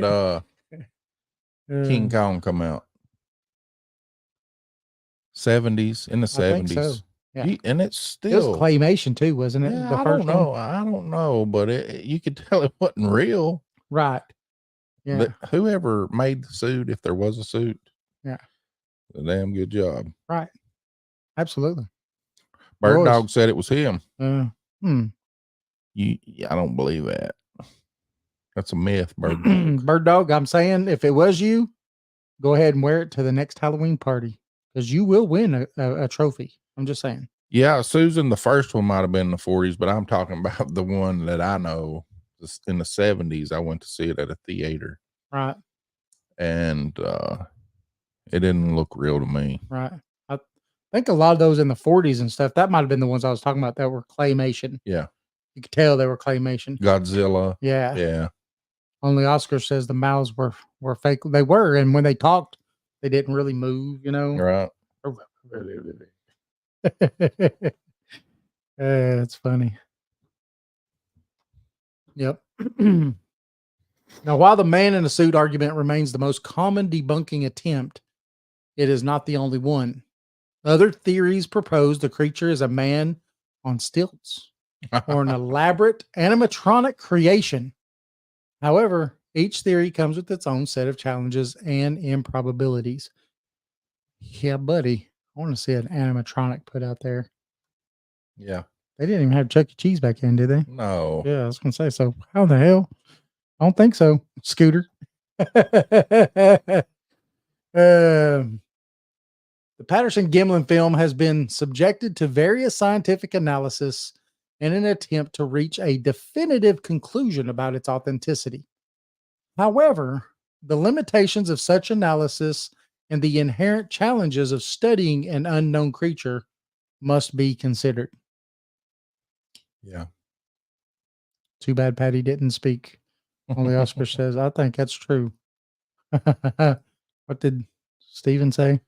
King Kong come out? 70s, in the 70s. So. Yeah. And it's still, it was claymation too, wasn't it? Yeah, I don't know, but you could tell it wasn't real. Right. Yeah. Whoever made the suit, if there was a suit, a damn good job. Right. Absolutely. Bird Dog said it was him. I don't believe that. That's a myth, Bird Dog. Bird Dog, I'm saying, if it was you, go ahead and wear it to the next Halloween party, because you will win a trophy. I'm just saying. Yeah, Susan, the first one might have been in the 40s, but I'm talking about the one that I know in the 70s. I went to see it at a theater. Right. And it didn't look real to me. Right. I think a lot of those in the 40s and stuff, that might have been the ones I was talking about that were claymation. Yeah. You could tell they were claymation. Godzilla. Yeah. Yeah. Only Oscar says the mouths were fake. They were, and when they talked, they didn't really move, Right. It's funny. Yep. Now, while the man in a suit argument remains the most common debunking attempt, it is not the only one. Other theories propose the creature is a man on stilts or an elaborate animatronic creation. However, each theory comes with its own set of challenges and improbabilities. Yeah, buddy. I want to see an animatronic put out there. Yeah. They didn't even have Chuck E. Cheese back then, did they? No. Yeah, I was going to say, so how the hell? I don't think so, Scooter. The Patterson-Gimlin film has been subjected to various scientific analysis in an attempt to reach a definitive conclusion about its authenticity. However, the limitations of such analysis and the inherent challenges of studying an unknown creature must be considered. Yeah. Too bad Patty didn't speak. Only Oscar says, I think that's true. What did Steven say?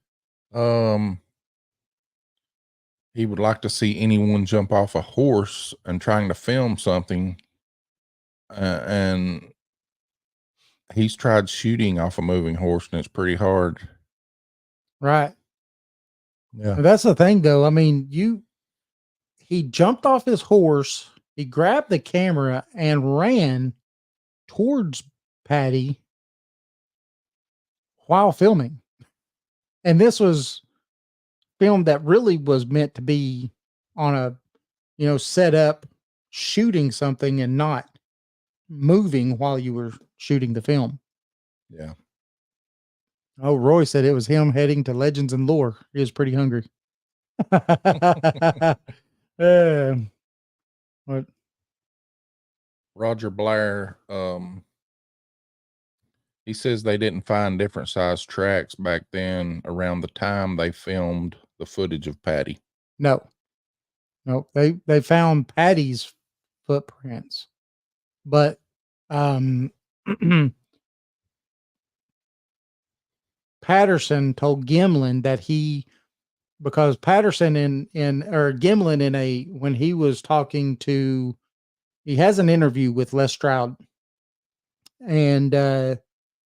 He would like to see anyone jump off a horse and trying to film something. And he's tried shooting off a moving horse, and it's pretty hard. Right. Yeah. That's the thing, though. I mean, he jumped off his horse, he grabbed the camera and ran towards Patty while filming. And this was film that really was meant to be on a, set up shooting something and not moving while you were shooting the film. Yeah. Oh, Roy said it was him heading to Legends and Lore. He was pretty hungry. What? Roger Blair, he says they didn't find different size tracks back then around the time they filmed the footage of Patty. No, they found Patty's footprints, but Patterson told Gimlin that because Patterson or Gimlin when he was talking to, he has an interview with Les Stroud, and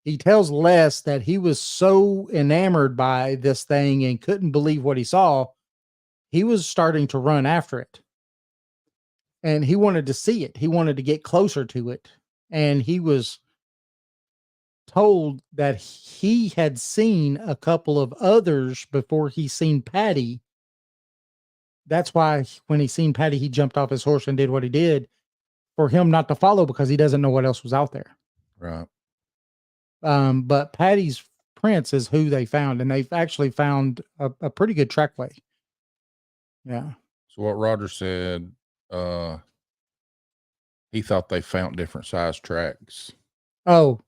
he tells Les that he was so enamored by this thing and couldn't believe what he saw, he was starting to run after it. And he wanted to see it. He wanted to get closer to it. And he was told that he had seen a couple of others before he seen Patty. That's why when he seen Patty, he jumped off his horse and did what he did, for him not to follow, because he doesn't know what else was out there. Right. But Patty's prints is who they found, and they've actually found a pretty good trackway. Yeah. So what Roger said, he thought they found different size tracks. Oh,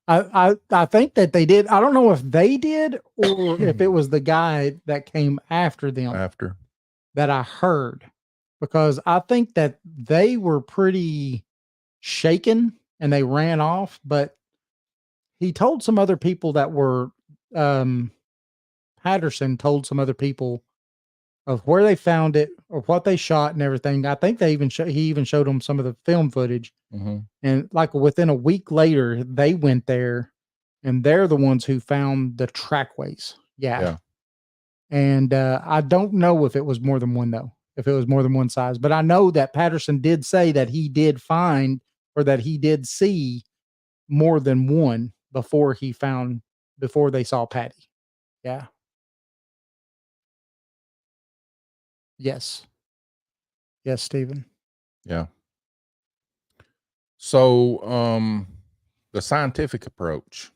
I think that they did. I don't know if they did or if it was the guy that came after them that I heard, because I think that they were pretty shaken and they ran off, but he told some other people that were, Patterson told some other people of where they found it or what they shot and everything. I think they even he even showed them some of the film footage. Mm-hmm. And like within a week later, they went there and they're the ones who found the trackways. Yeah. And I don't know if it was more than one, though, if it was more than one size, but I know that Patterson did say that he did find, or that he did see more than one before they saw Patty. Yeah. Yes. Yes, Stephen. Yeah. So, the scientific approach.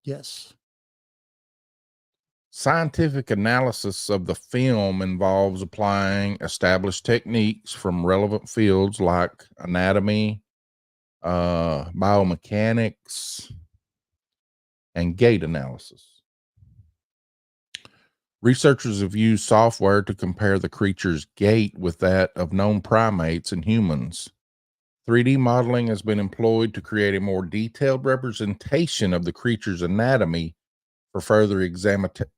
Yes. Scientific analysis of the film involves applying established techniques from relevant fields like anatomy, biomechanics, and gait analysis. Researchers have used software to compare the creature's gait with that of known primates and humans. 3D modeling has been employed to create a more detailed representation of the creature's anatomy for further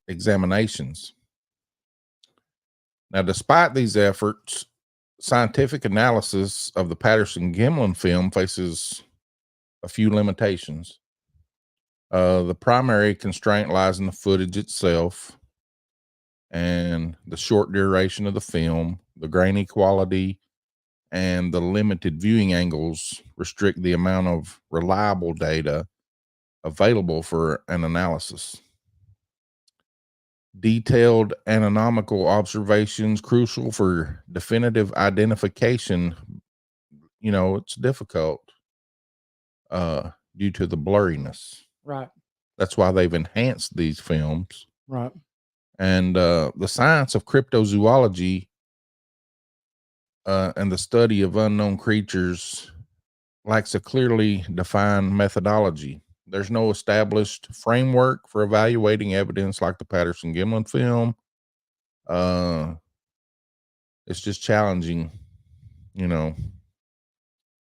examinations. Now, despite these efforts, scientific analysis of the Patterson-Gimlin film faces a few limitations. The primary constraint lies in the footage itself and the short duration of the film. The grainy quality and the limited viewing angles restrict the amount of reliable data available for an analysis. Detailed anatomical observations crucial for definitive identification, it's difficult due to the blurriness. Right. That's why they've enhanced these films. Right. And the science of cryptozoology and the study of unknown creatures lacks a clearly defined methodology. There's no established framework for evaluating evidence like the Patterson-Gimlin film. It's just challenging,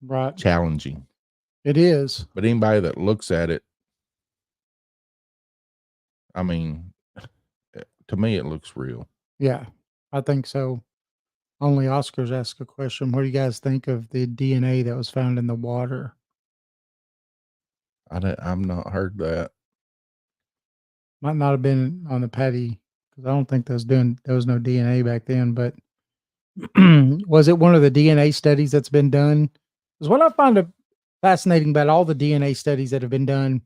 Right. challenging. It is. But anybody that looks at it, I mean, to me, it looks real. Yeah, I think so. Only Oscars ask a question. What do you guys think of the DNA that was found in the water? I've not heard that. Might not have been on the Patty because I don't think there was no DNA back then. But was it one of the DNA studies that's been done? Because what I find fascinating about all the DNA studies that have been done,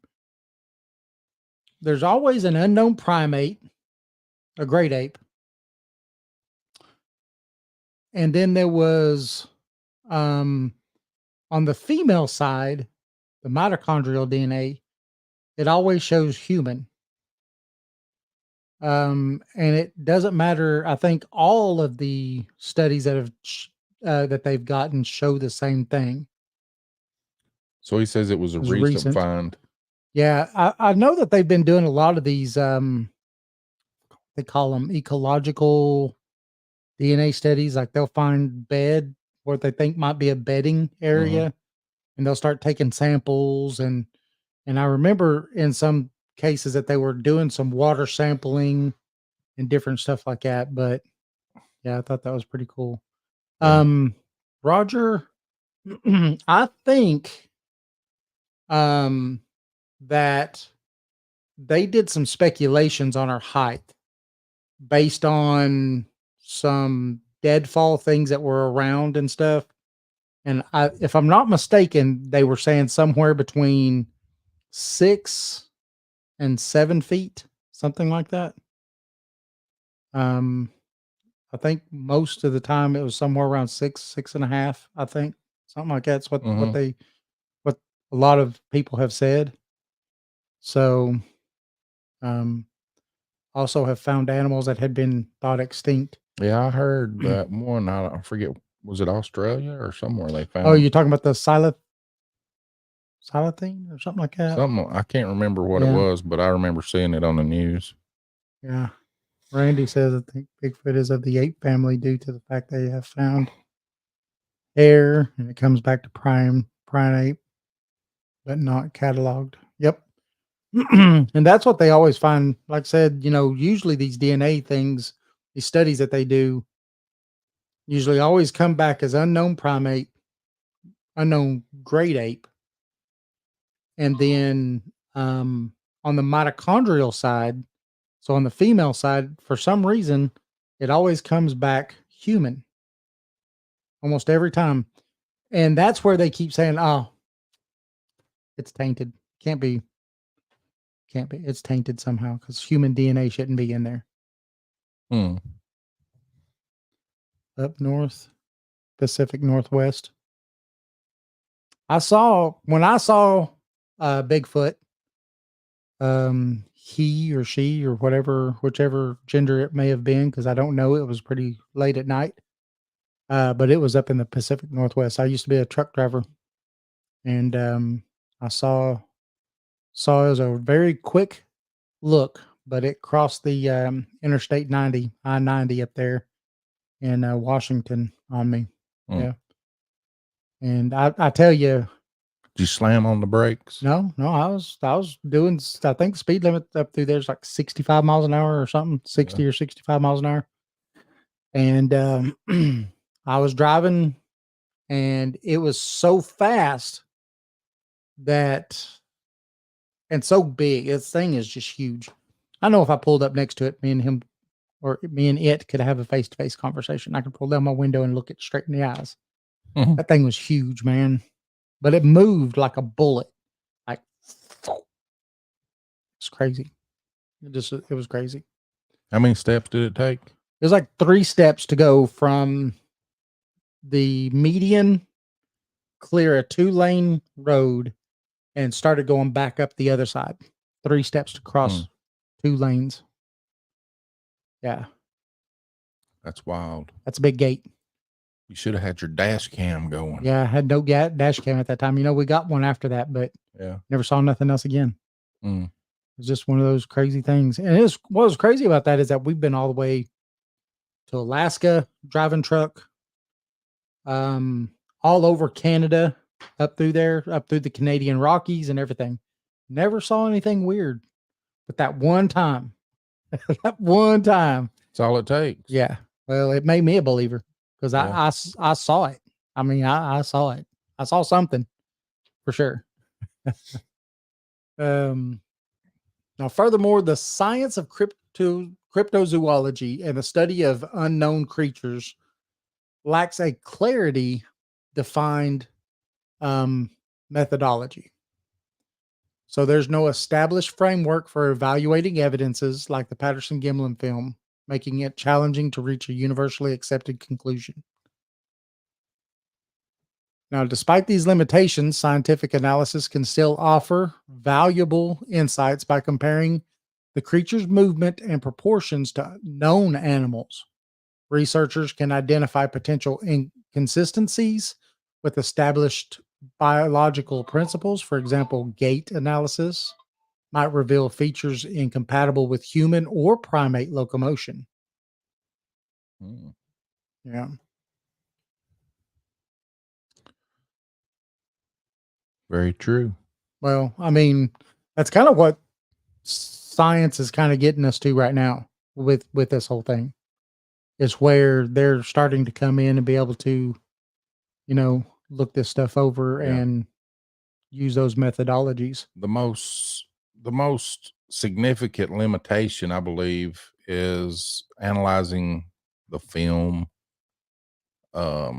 there's always an unknown primate, a great ape, and then there was on the female side, the mitochondrial DNA, it always shows human. And it doesn't matter. I think all of the studies that they've gotten show the same thing. So he says it was a recent find. Yeah, I know that they've been doing a lot of these. They call them ecological DNA studies. Like they'll find bed what they think might be a bedding area, and they'll start taking samples. And I remember in some cases that they were doing some water sampling and different stuff like that. But yeah, I thought that was pretty cool. Yeah. Roger, I think that they did some speculations on her height based on some deadfall things that were around and stuff. And if I'm not mistaken, they were saying somewhere between 6 and 7 feet, something like that. I think most of the time it was somewhere around 6.5. I think something like that's what a lot of people have said. So, also have found animals that had been thought extinct. Yeah, I heard that one. I forget, was it Australia or somewhere they found? Oh, you're talking about the silithine or something like that? Something, I can't remember what it was, but I remember seeing it on the news. Yeah. Randy says, I think Bigfoot is of the ape family due to the fact they have found hair, and it comes back to primate, but not cataloged. Yep. And that's what they always find. Like I said, usually these DNA things, these studies that they do, usually always come back as unknown primate, unknown great ape. And then on the mitochondrial side, so on the female side, for some reason, it always comes back human. Almost every time. And that's where they keep saying, oh, it's tainted. Can't be. It's tainted somehow because human DNA shouldn't be in there. Up north, Pacific Northwest. When I saw Bigfoot, he or she or whichever gender it may have been, because I don't know, it was pretty late at night. But it was up in the Pacific Northwest. I used to be a truck driver, and I saw it was a very quick look, but it crossed the Interstate 90, I-90 up there in Washington on me. Yeah. And I tell you, Did you slam on the brakes? no, I was doing, I think the speed limit up through there's like 65 miles an hour or something, 60 or 65 miles an hour. And I was driving, and it was so fast that, and so big. This thing is just huge. I know if I pulled up next to it, me and him, or me and it could have a face-to-face conversation. I could pull down my window and look it straight in the eyes. Mhm. That thing was huge, man. But it moved like a bullet. Like, it's crazy. It was crazy. How many steps did it take? It was like 3 steps to go from the median, clear a 2-lane road, and started going back up the other side. 3 steps to cross 2 lanes. Yeah. That's wild. That's a big gate. You should have had your dash cam going. Yeah, I had no dash cam at that time. You know, we got one after that, but Yeah. never saw nothing else again. Mm. It was just one of those crazy things. And what was crazy about that is that we've been all the way to Alaska, driving truck, all over Canada, up through there, up through the Canadian Rockies and everything. Never saw anything weird. But that one time, that one time. That's all it takes. Yeah. Well, it made me a believer because Yeah. I saw it. I mean, I saw it. I saw something for sure. Now, furthermore, the science of cryptozoology and the study of unknown creatures lacks a clarity defined methodology. So there's no established framework for evaluating evidences like the Patterson-Gimlin film, making it challenging to reach a universally accepted conclusion. Now, despite these limitations, scientific analysis can still offer valuable insights by comparing the creature's movement and proportions to known animals. Researchers can identify potential inconsistencies with established biological principles. For example, gait analysis might reveal features incompatible with human or primate locomotion. Mm. Yeah. Very true. Well, I mean, that's kind of what science is kind of getting us to right now with this whole thing. Is where they're starting to come in and be able to, you know, look this stuff over and use those methodologies. The most significant limitation, I believe, is analyzing the film. That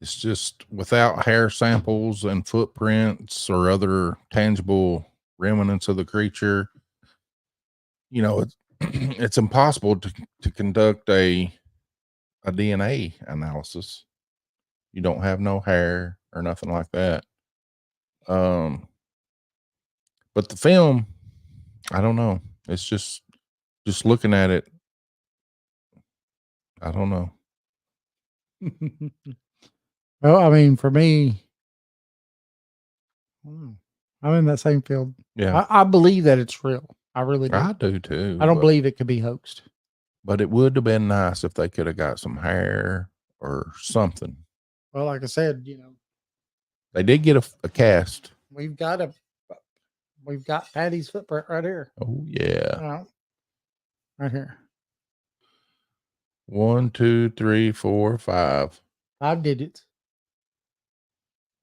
it's just without hair samples and footprints or other tangible remnants of the creature, you know, it's it's impossible to conduct a DNA analysis. You don't have no hair or nothing like that. But the film, I don't know. It's just looking at it. I don't know. Well, I mean, for me, I'm in that same field. Yeah, I believe that it's real. I really do. I do too. I don't believe it could be hoaxed. But it would have been nice if they could have got some hair or something. Well, like I said, you know, They did get a cast. we've got Patty's footprint right here. Oh yeah. Right here. 1, 2, 3, 4, 5. 5 digits.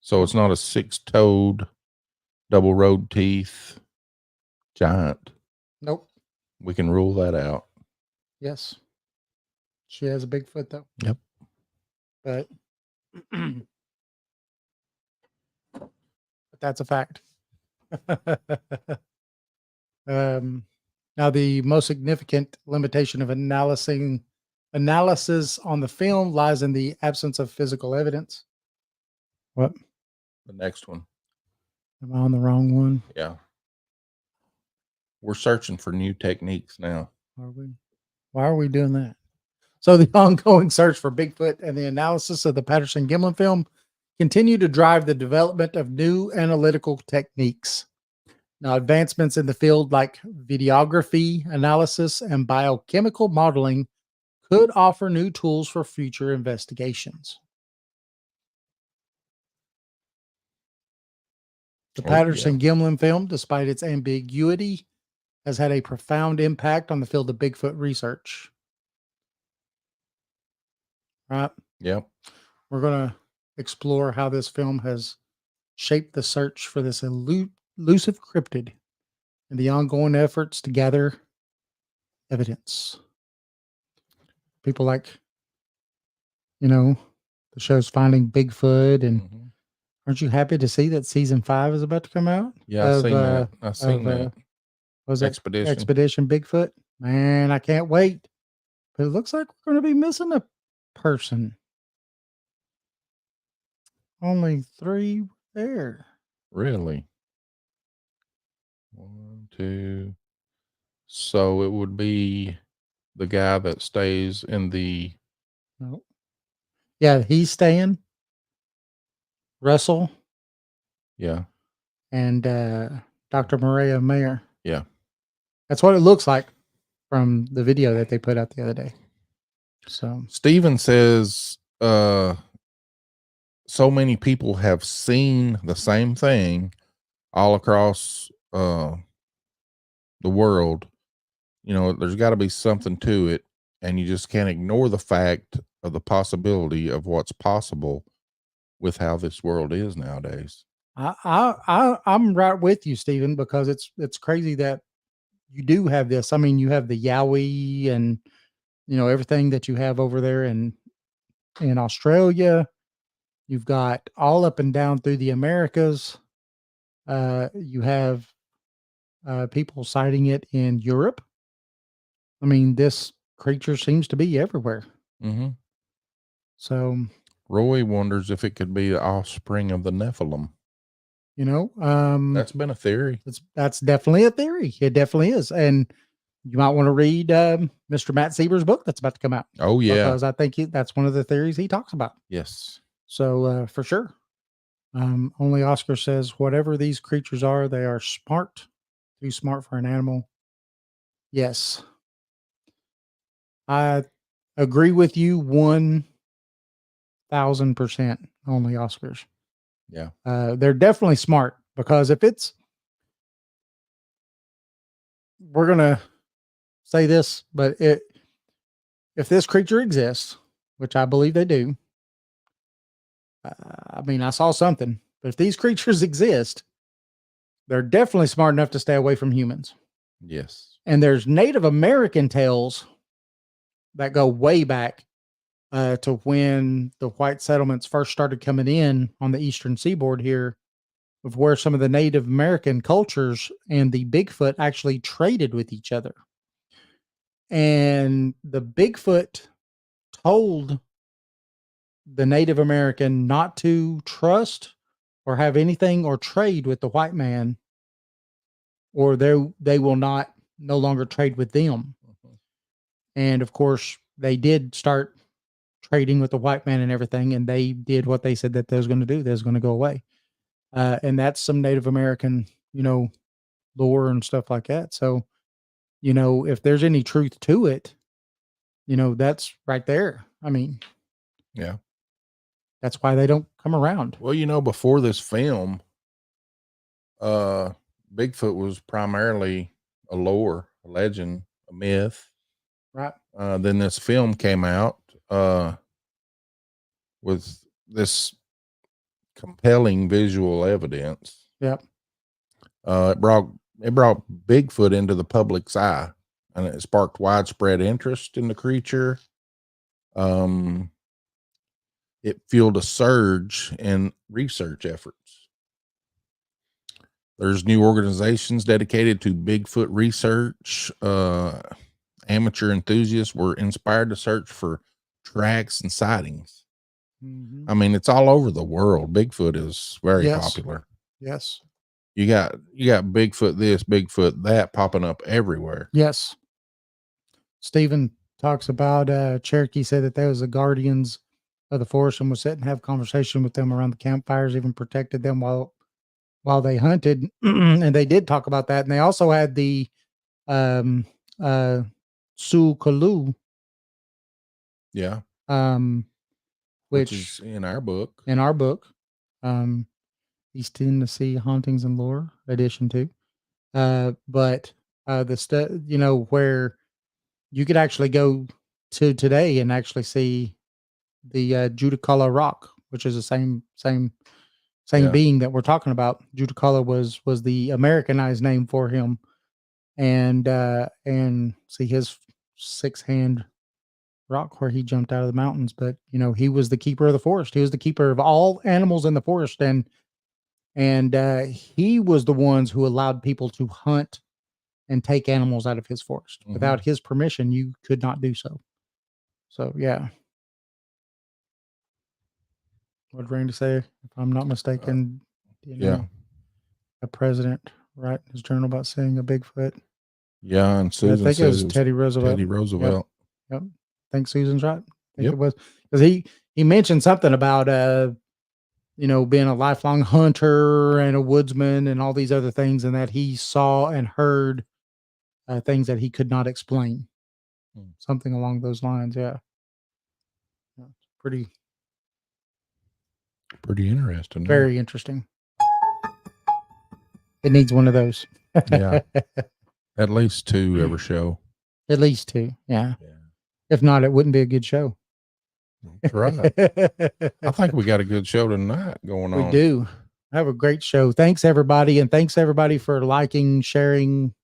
So it's not a 6-toed, double road teeth giant. Nope. We can rule that out. Yes. She has a big foot though. Yep. But that's a fact. Now the most significant limitation of analysis on the film lies in the absence of physical evidence. What? The next one. Am I on the wrong one? Yeah. We're searching for new techniques now. Are we? Why are we doing that? So the ongoing search for Bigfoot and the analysis of the Patterson-Gimlin film continue to drive the development of new analytical techniques. Now, advancements in the field like videography analysis and biochemical modeling could offer new tools for future investigations. The Oh, yeah. Patterson-Gimlin film, despite its ambiguity, has had a profound impact on the field of Bigfoot research. Right? Yep. We're going to explore how this film has shaped the search for this elusive cryptid and the ongoing efforts to gather evidence. People like, the show's Finding Bigfoot, and Mhm. aren't you happy to see that season 5 is about to come out? Yeah, I've seen that. I've seen that. Was that Expedition. Expedition Bigfoot? Man, I can't wait. But it looks like we're going to be missing a person. Only 3 there. Really? 1, 2. So it would be the guy that stays in the. No. Yeah, he's staying. Russell Yeah. and Dr. Maria Mayer. Yeah. That's what it looks like from the video that they put out the other day. So Steven says, so many people have seen the same thing all across the world. There's got to be something to it, and you just can't ignore the fact of the possibility of what's possible with how this world is nowadays. I'm right with you, Stephen, because it's crazy that you do have this. I mean, you have the Yowie and everything that you have over there in Australia. You've got all up and down through the Americas. You have people citing it in Europe. I mean, this creature seems to be everywhere. Mm-hmm. So Roy wonders if it could be the offspring of the Nephilim. That's been a theory. That's definitely a theory. It definitely is. And you might want to read Mr. Matt Sieber's book that's about to come out. Oh, yeah. Because I think that's one of the theories he talks about. Yes. So for sure. Only Oscar says, whatever these creatures are, they are smart. Too smart for an animal. Yes. I agree with you 1,000%. Only Oscars. Yeah. They're definitely smart, because we're going to say this, but if this creature exists, which I believe they do, I mean, I saw something, but if these creatures exist, they're definitely smart enough to stay away from humans. Yes. And there's Native American tales that go way back to when the white settlements first started coming in on the eastern seaboard here, of where some of the Native American cultures and the Bigfoot actually traded with each other. And the Bigfoot told the Native American not to trust or have anything or trade with the white man, or they will no longer trade with them. Mm-hmm. And of course, they did start trading with the white man and everything, and they did what they said that they was going to do. They was going to go away. And that's some Native American, lore and stuff like that. So, if there's any truth to it, that's right there. I mean, yeah, that's why they don't come around. Well, before this film, Bigfoot was primarily a lore, a legend, a myth. Right. Then this film came out with this compelling visual evidence. Yep. It brought Bigfoot into the public's eye, and it sparked widespread interest in the creature. It fueled a surge in research efforts. There's new organizations dedicated to Bigfoot research. Amateur enthusiasts were inspired to search for tracks and sightings. Mm-hmm. I mean, it's all over the world. Bigfoot is very popular. Yes. You got Bigfoot this, Bigfoot that popping up everywhere. Yes. Stephen talks about Cherokee said that there was the guardians of the forest and would sit and have conversation with them around the campfires, even protected them while they hunted. And they did talk about that. And they also had the Sioux-Callou. Yeah. Which is in our book. And East Tennessee Hauntings and Lore edition 2. But the stuff, where you could actually go to today and actually see the Judicala rock, which is the same Yeah. being that we're talking about. Judicala was the Americanized name for him, and see his 6-hand rock where he jumped out of the mountains. But he was the keeper of the forest. He was the keeper of all animals in the forest, and he was the ones who allowed people to hunt and take animals out of his forest. Mhm. Without his permission, you could not do so. So yeah. What did Randy say? If I'm not mistaken, a president write in his journal about seeing a Bigfoot. Yeah, and Susan I think it says was Teddy Roosevelt. Teddy Roosevelt. Yep. I think Susan's right. I think Yep. it was, because he mentioned something about being a lifelong hunter and a woodsman and all these other things, and that he saw and heard things that he could not explain. Something along those lines. Yeah. Pretty interesting. very interesting. It needs one of those. Yeah. At least 2 every show. At least 2. Yeah. Yeah. If not, it wouldn't be a good show. That's right. I think we got a good show tonight going on. We do have a great show. Thanks everybody. And thanks everybody for liking, sharing,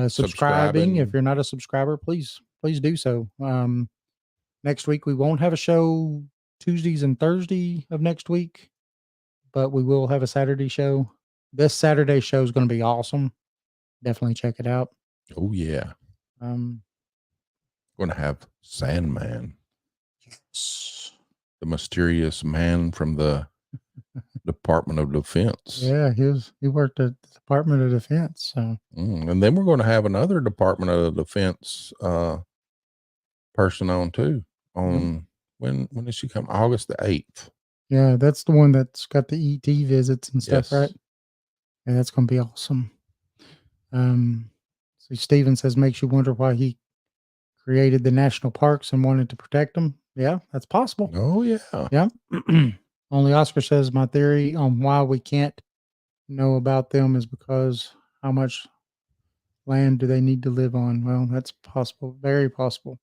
subscribing. If you're not a subscriber, please do so. Next week, we won't have a show Tuesdays and Thursday of next week, but we will have a Saturday show. This Saturday show is going to be awesome. Definitely check it out. Oh yeah. Going to have Sandman. Yes. The mysterious man from the Department of Defense. Yeah, he worked at the Department of Defense. So. And then we're going to have another Department of Defense person on too. On when does she come? August the 8th. Yeah, that's the one that's got the ET visits and stuff, Yes. right? Yeah, that's going to be awesome. So Steven says, makes you wonder why he created the national parks and wanted to protect them. Yeah, that's possible. Oh yeah. Yeah. Only Oscar says, my theory on why we can't know about them is because how much land do they need to live on? Well, that's possible. Very possible.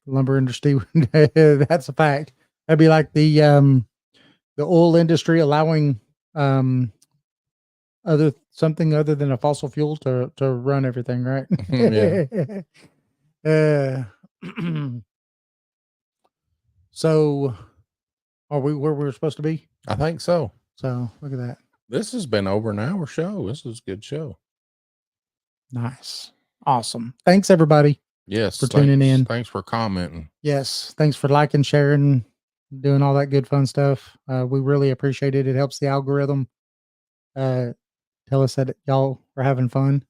Lumber industry, that's a fact. That'd be like the oil industry allowing something other than a fossil fuel to run everything, right? Yeah. So are we where we're supposed to be? I think so. So look at that. This has been over an hour show. This is a good show. Nice. Awesome. Thanks everybody. Yes. For tuning in. Thanks for commenting. Yes. Thanks for liking, sharing, doing all that good fun stuff. We really appreciate it. It helps the algorithm tell us that y'all are having fun.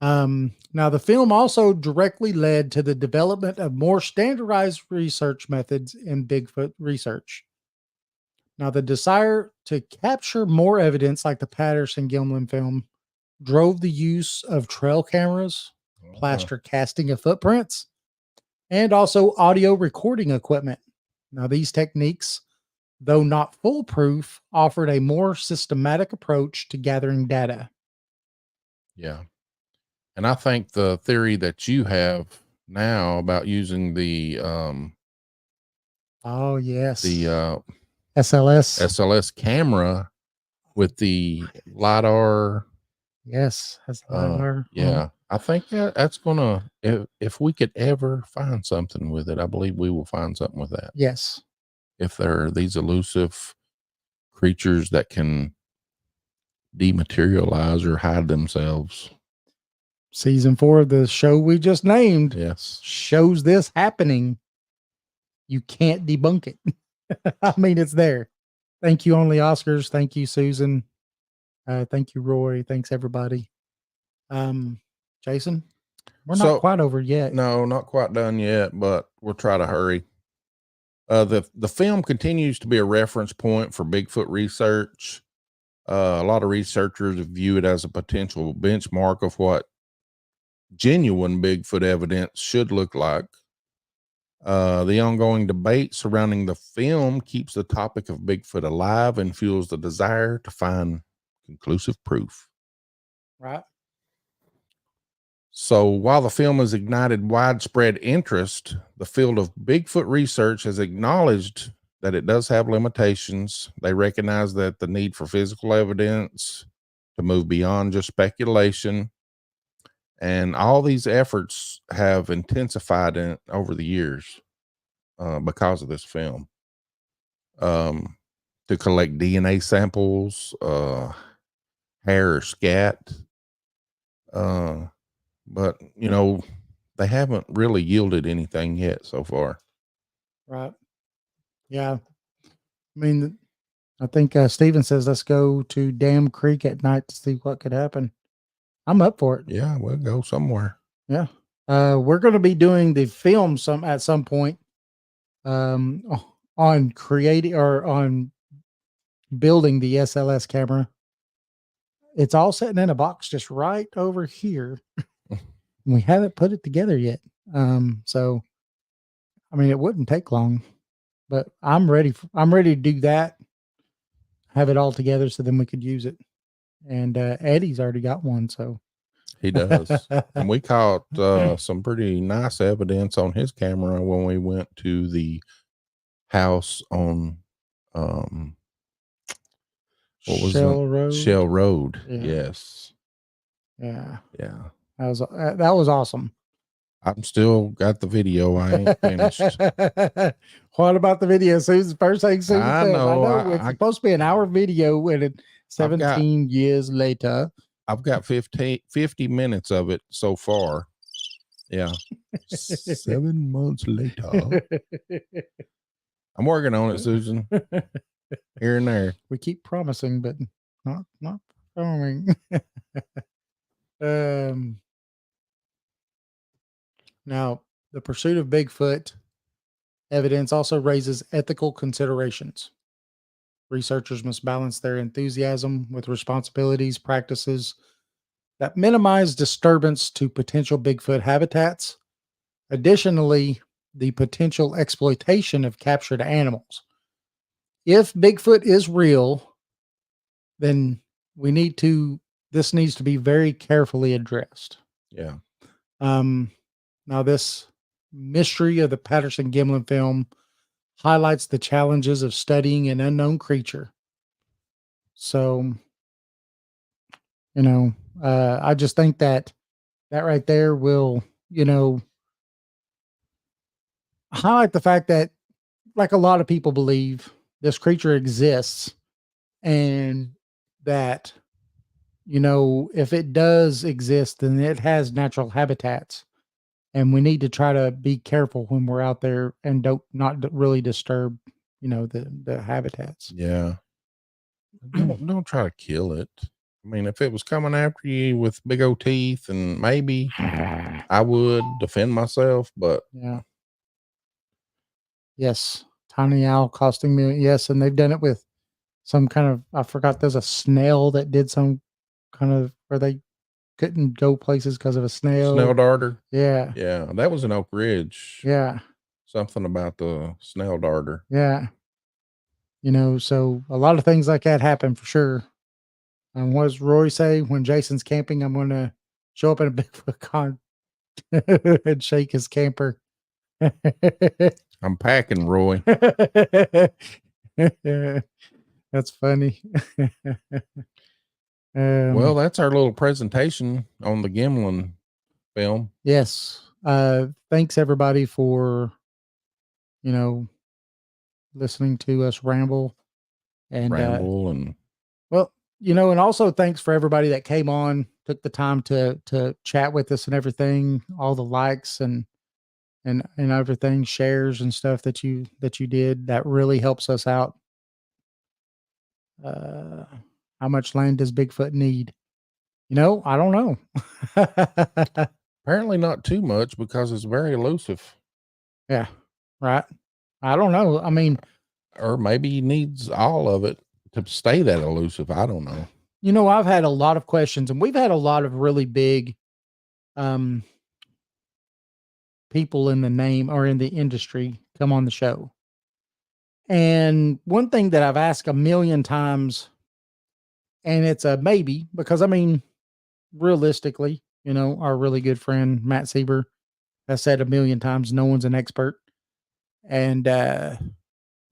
Now the film also directly led to the development of more standardized research methods in Bigfoot research. Now the desire to capture more evidence like the Patterson-Gimlin film drove the use of trail cameras, plaster casting of footprints, and also audio recording equipment. Now these techniques, though not foolproof, offered a more systematic approach to gathering data. Yeah. And I think the theory that you have now about using the Oh yes. the SLS camera with the LiDAR. Yes, has LiDAR. Yeah. I think that's gonna, if we could ever find something with it, I believe we will find something with that. Yes. If there are these elusive creatures that can dematerialize or hide themselves. Season 4 of the show we just named Yes. shows this happening. You can't debunk it. I mean, it's there. Thank you, Only Oscars. Thank you, Susan. Thank you, Roy. Thanks, everybody. Jason, we're not quite over yet. No, not quite done yet, but we'll try to hurry. The film continues to be a reference point for Bigfoot research. A lot of researchers view it as a potential benchmark of what genuine Bigfoot evidence should look like. The ongoing debate surrounding the film keeps the topic of Bigfoot alive and fuels the desire to find conclusive proof. Right. So while the film has ignited widespread interest, the field of Bigfoot research has acknowledged that it does have limitations. They recognize that the need for physical evidence to move beyond just speculation. And all these efforts have intensified over the years because of this film. To collect DNA samples, hair or scat. But, you know, they haven't really yielded anything yet so far. Right. Yeah. I mean, I think Steven says, let's go to Dam Creek at night to see what could happen. I'm up for it. Yeah, we'll go somewhere. Yeah. We're going to be doing the film at some point on creating or on building the SLS camera. It's all sitting in a box just right over here. We haven't put it together yet. So I mean, it wouldn't take long, but I'm ready to do that. Have it all together so then we could use it. And Eddie's already got one, so he does. And we caught some pretty nice evidence on his camera when we went to the house on what was Shell Road. Shell Road. Yeah. Yes. Yeah. Yeah. That was awesome. I'm still got the video. I ain't finished. What about the video? Susan, first thing Susan I said, know. It's supposed to be an hour video and it 17 years later. I've got 50 minutes of it so far. Yeah. 7 months later. I'm working on it, Susan. Here and there. We keep promising, but not performing. Now, the pursuit of Bigfoot evidence also raises ethical considerations. Researchers must balance their enthusiasm with responsibilities, practices that minimize disturbance to potential Bigfoot habitats. Additionally, the potential exploitation of captured animals. If Bigfoot is real, then this needs to be very carefully addressed. Yeah. Now, this mystery of the Patterson-Gimlin film highlights the challenges of studying an unknown creature. So, I just think that right there will, highlight the fact that, like a lot of people believe, this creature exists, and that, if it does exist, then it has natural habitats. And we need to try to be careful when we're out there and not really disturb, the habitats. Yeah. Don't try to kill it. I mean, if it was coming after you with big old teeth, and maybe I would defend myself, but yeah. Yes. Tiny owl costing me. Yes. And they've done it with some kind of, I forgot, there's a snail that did some kind of where they couldn't go places because of a snail. Snail darter. Yeah. Yeah. That was in Oak Ridge. Yeah. Something about the snail darter. Yeah. So a lot of things like that happen for sure. And what does Roy say? When Jason's camping, I'm going to show up in a Bigfoot con and shake his camper. I'm packing, Roy. That's funny. Well, that's our little presentation on the Gimlin film. Yes. Thanks everybody for, listening to us ramble and and also thanks for everybody that came on, took the time to chat with us and everything, all the likes and everything, shares and stuff that you did. That really helps us out. How much land does Bigfoot need? I don't know. Apparently not too much because it's very elusive. Yeah. Right. I don't know. I mean, or maybe he needs all of it to stay that elusive. I don't know. I've had a lot of questions, and we've had a lot of really big, people in the name or in the industry come on the show. And one thing that I've asked a million times, and it's a maybe, because I mean, realistically, you know, our really good friend Matt Sieber has said a million times, no one's an expert. And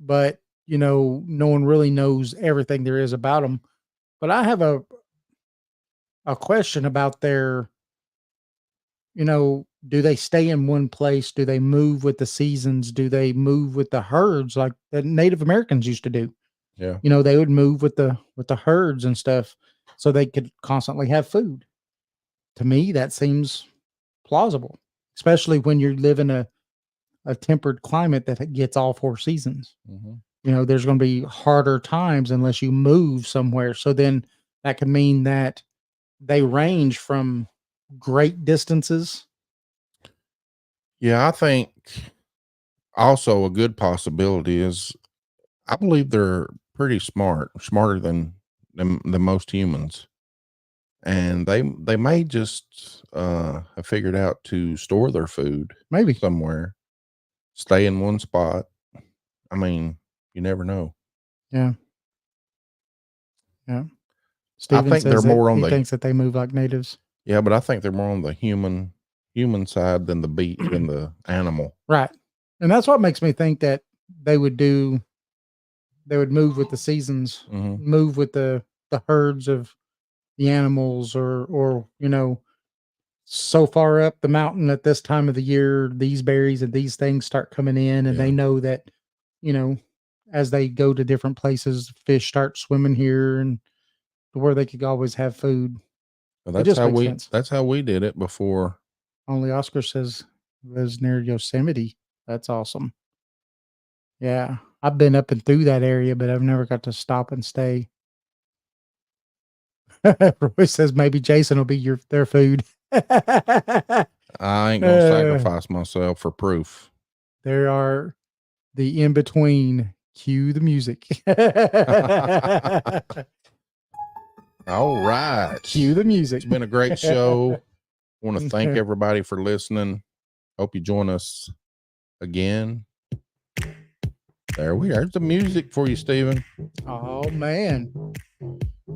but you know, no one really knows everything there is about them. But I have a question about their, you know, do they stay in one place? Do they move with the seasons? Do they move with the herds like the Native Americans used to do? Yeah. You know, they would move with the herds and stuff so they could constantly have food. To me, that seems plausible, especially when you live in a tempered climate that gets all 4 seasons. Mm-hmm. You know, there's going to be harder times unless you move somewhere. So then that could mean that they range from great distances. Yeah, I think also a good possibility is I believe they're pretty smart, smarter than most humans. And they may just have figured out to store their food Maybe somewhere, stay in one spot. I mean, you never know. Yeah. Yeah. Steven think they're says that more on he the thinks that they move like natives. Yeah, but I think they're more on the human side than than the animal. Right. And that's what makes me think that they would move with the seasons, Mm-hmm. move with the herds of the animals, or, you know, so far up the mountain at this time of the year, these berries and these things start coming in, and they know that, you know, as they go to different places, fish start swimming here and where they could always have food. Well, It just makes sense. that's how we did it before. Only Oscar says lives near Yosemite. That's awesome. Yeah. I've been up and through that area, but I've never got to stop and stay. Roy says maybe Jason will be their food. I ain't gonna sacrifice myself for proof. There are the in between. Cue the music. All right. Cue the music. It's been a great show. Want to thank everybody for listening. Hope you join us again. There we are. There's the music for you, Stephen. Oh, man.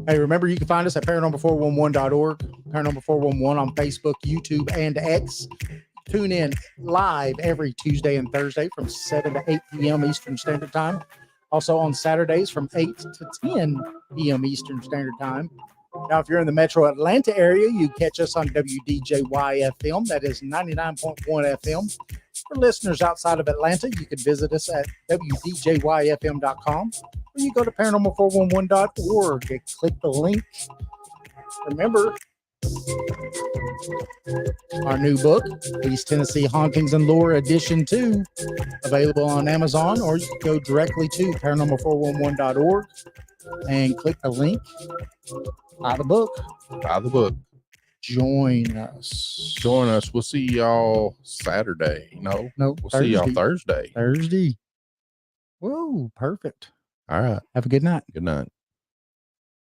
Hey, remember, you can find us at paranormal411.org, paranormal411 on Facebook, YouTube, and X. Tune in live every Tuesday and Thursday from 7 to 8 p.m. Eastern Standard Time. Also on Saturdays from 8 to 10 p.m. Eastern Standard Time. Now, if you're in the metro Atlanta area, you catch us on WDJY FM. That is 99.1 FM. For listeners outside of Atlanta, you can visit us at WDJYFM.com, or you go to paranormal411.org and click the link. Remember, our new book, East Tennessee Hauntings and Lore Edition 2, available on Amazon, or you can go directly to paranormal411.org and click the link. Buy the book. Buy the book. Join us. We'll see y'all Saturday. No, we'll see y'all Thursday. Thursday. Whoa, perfect. All right. Have a good night. Good night.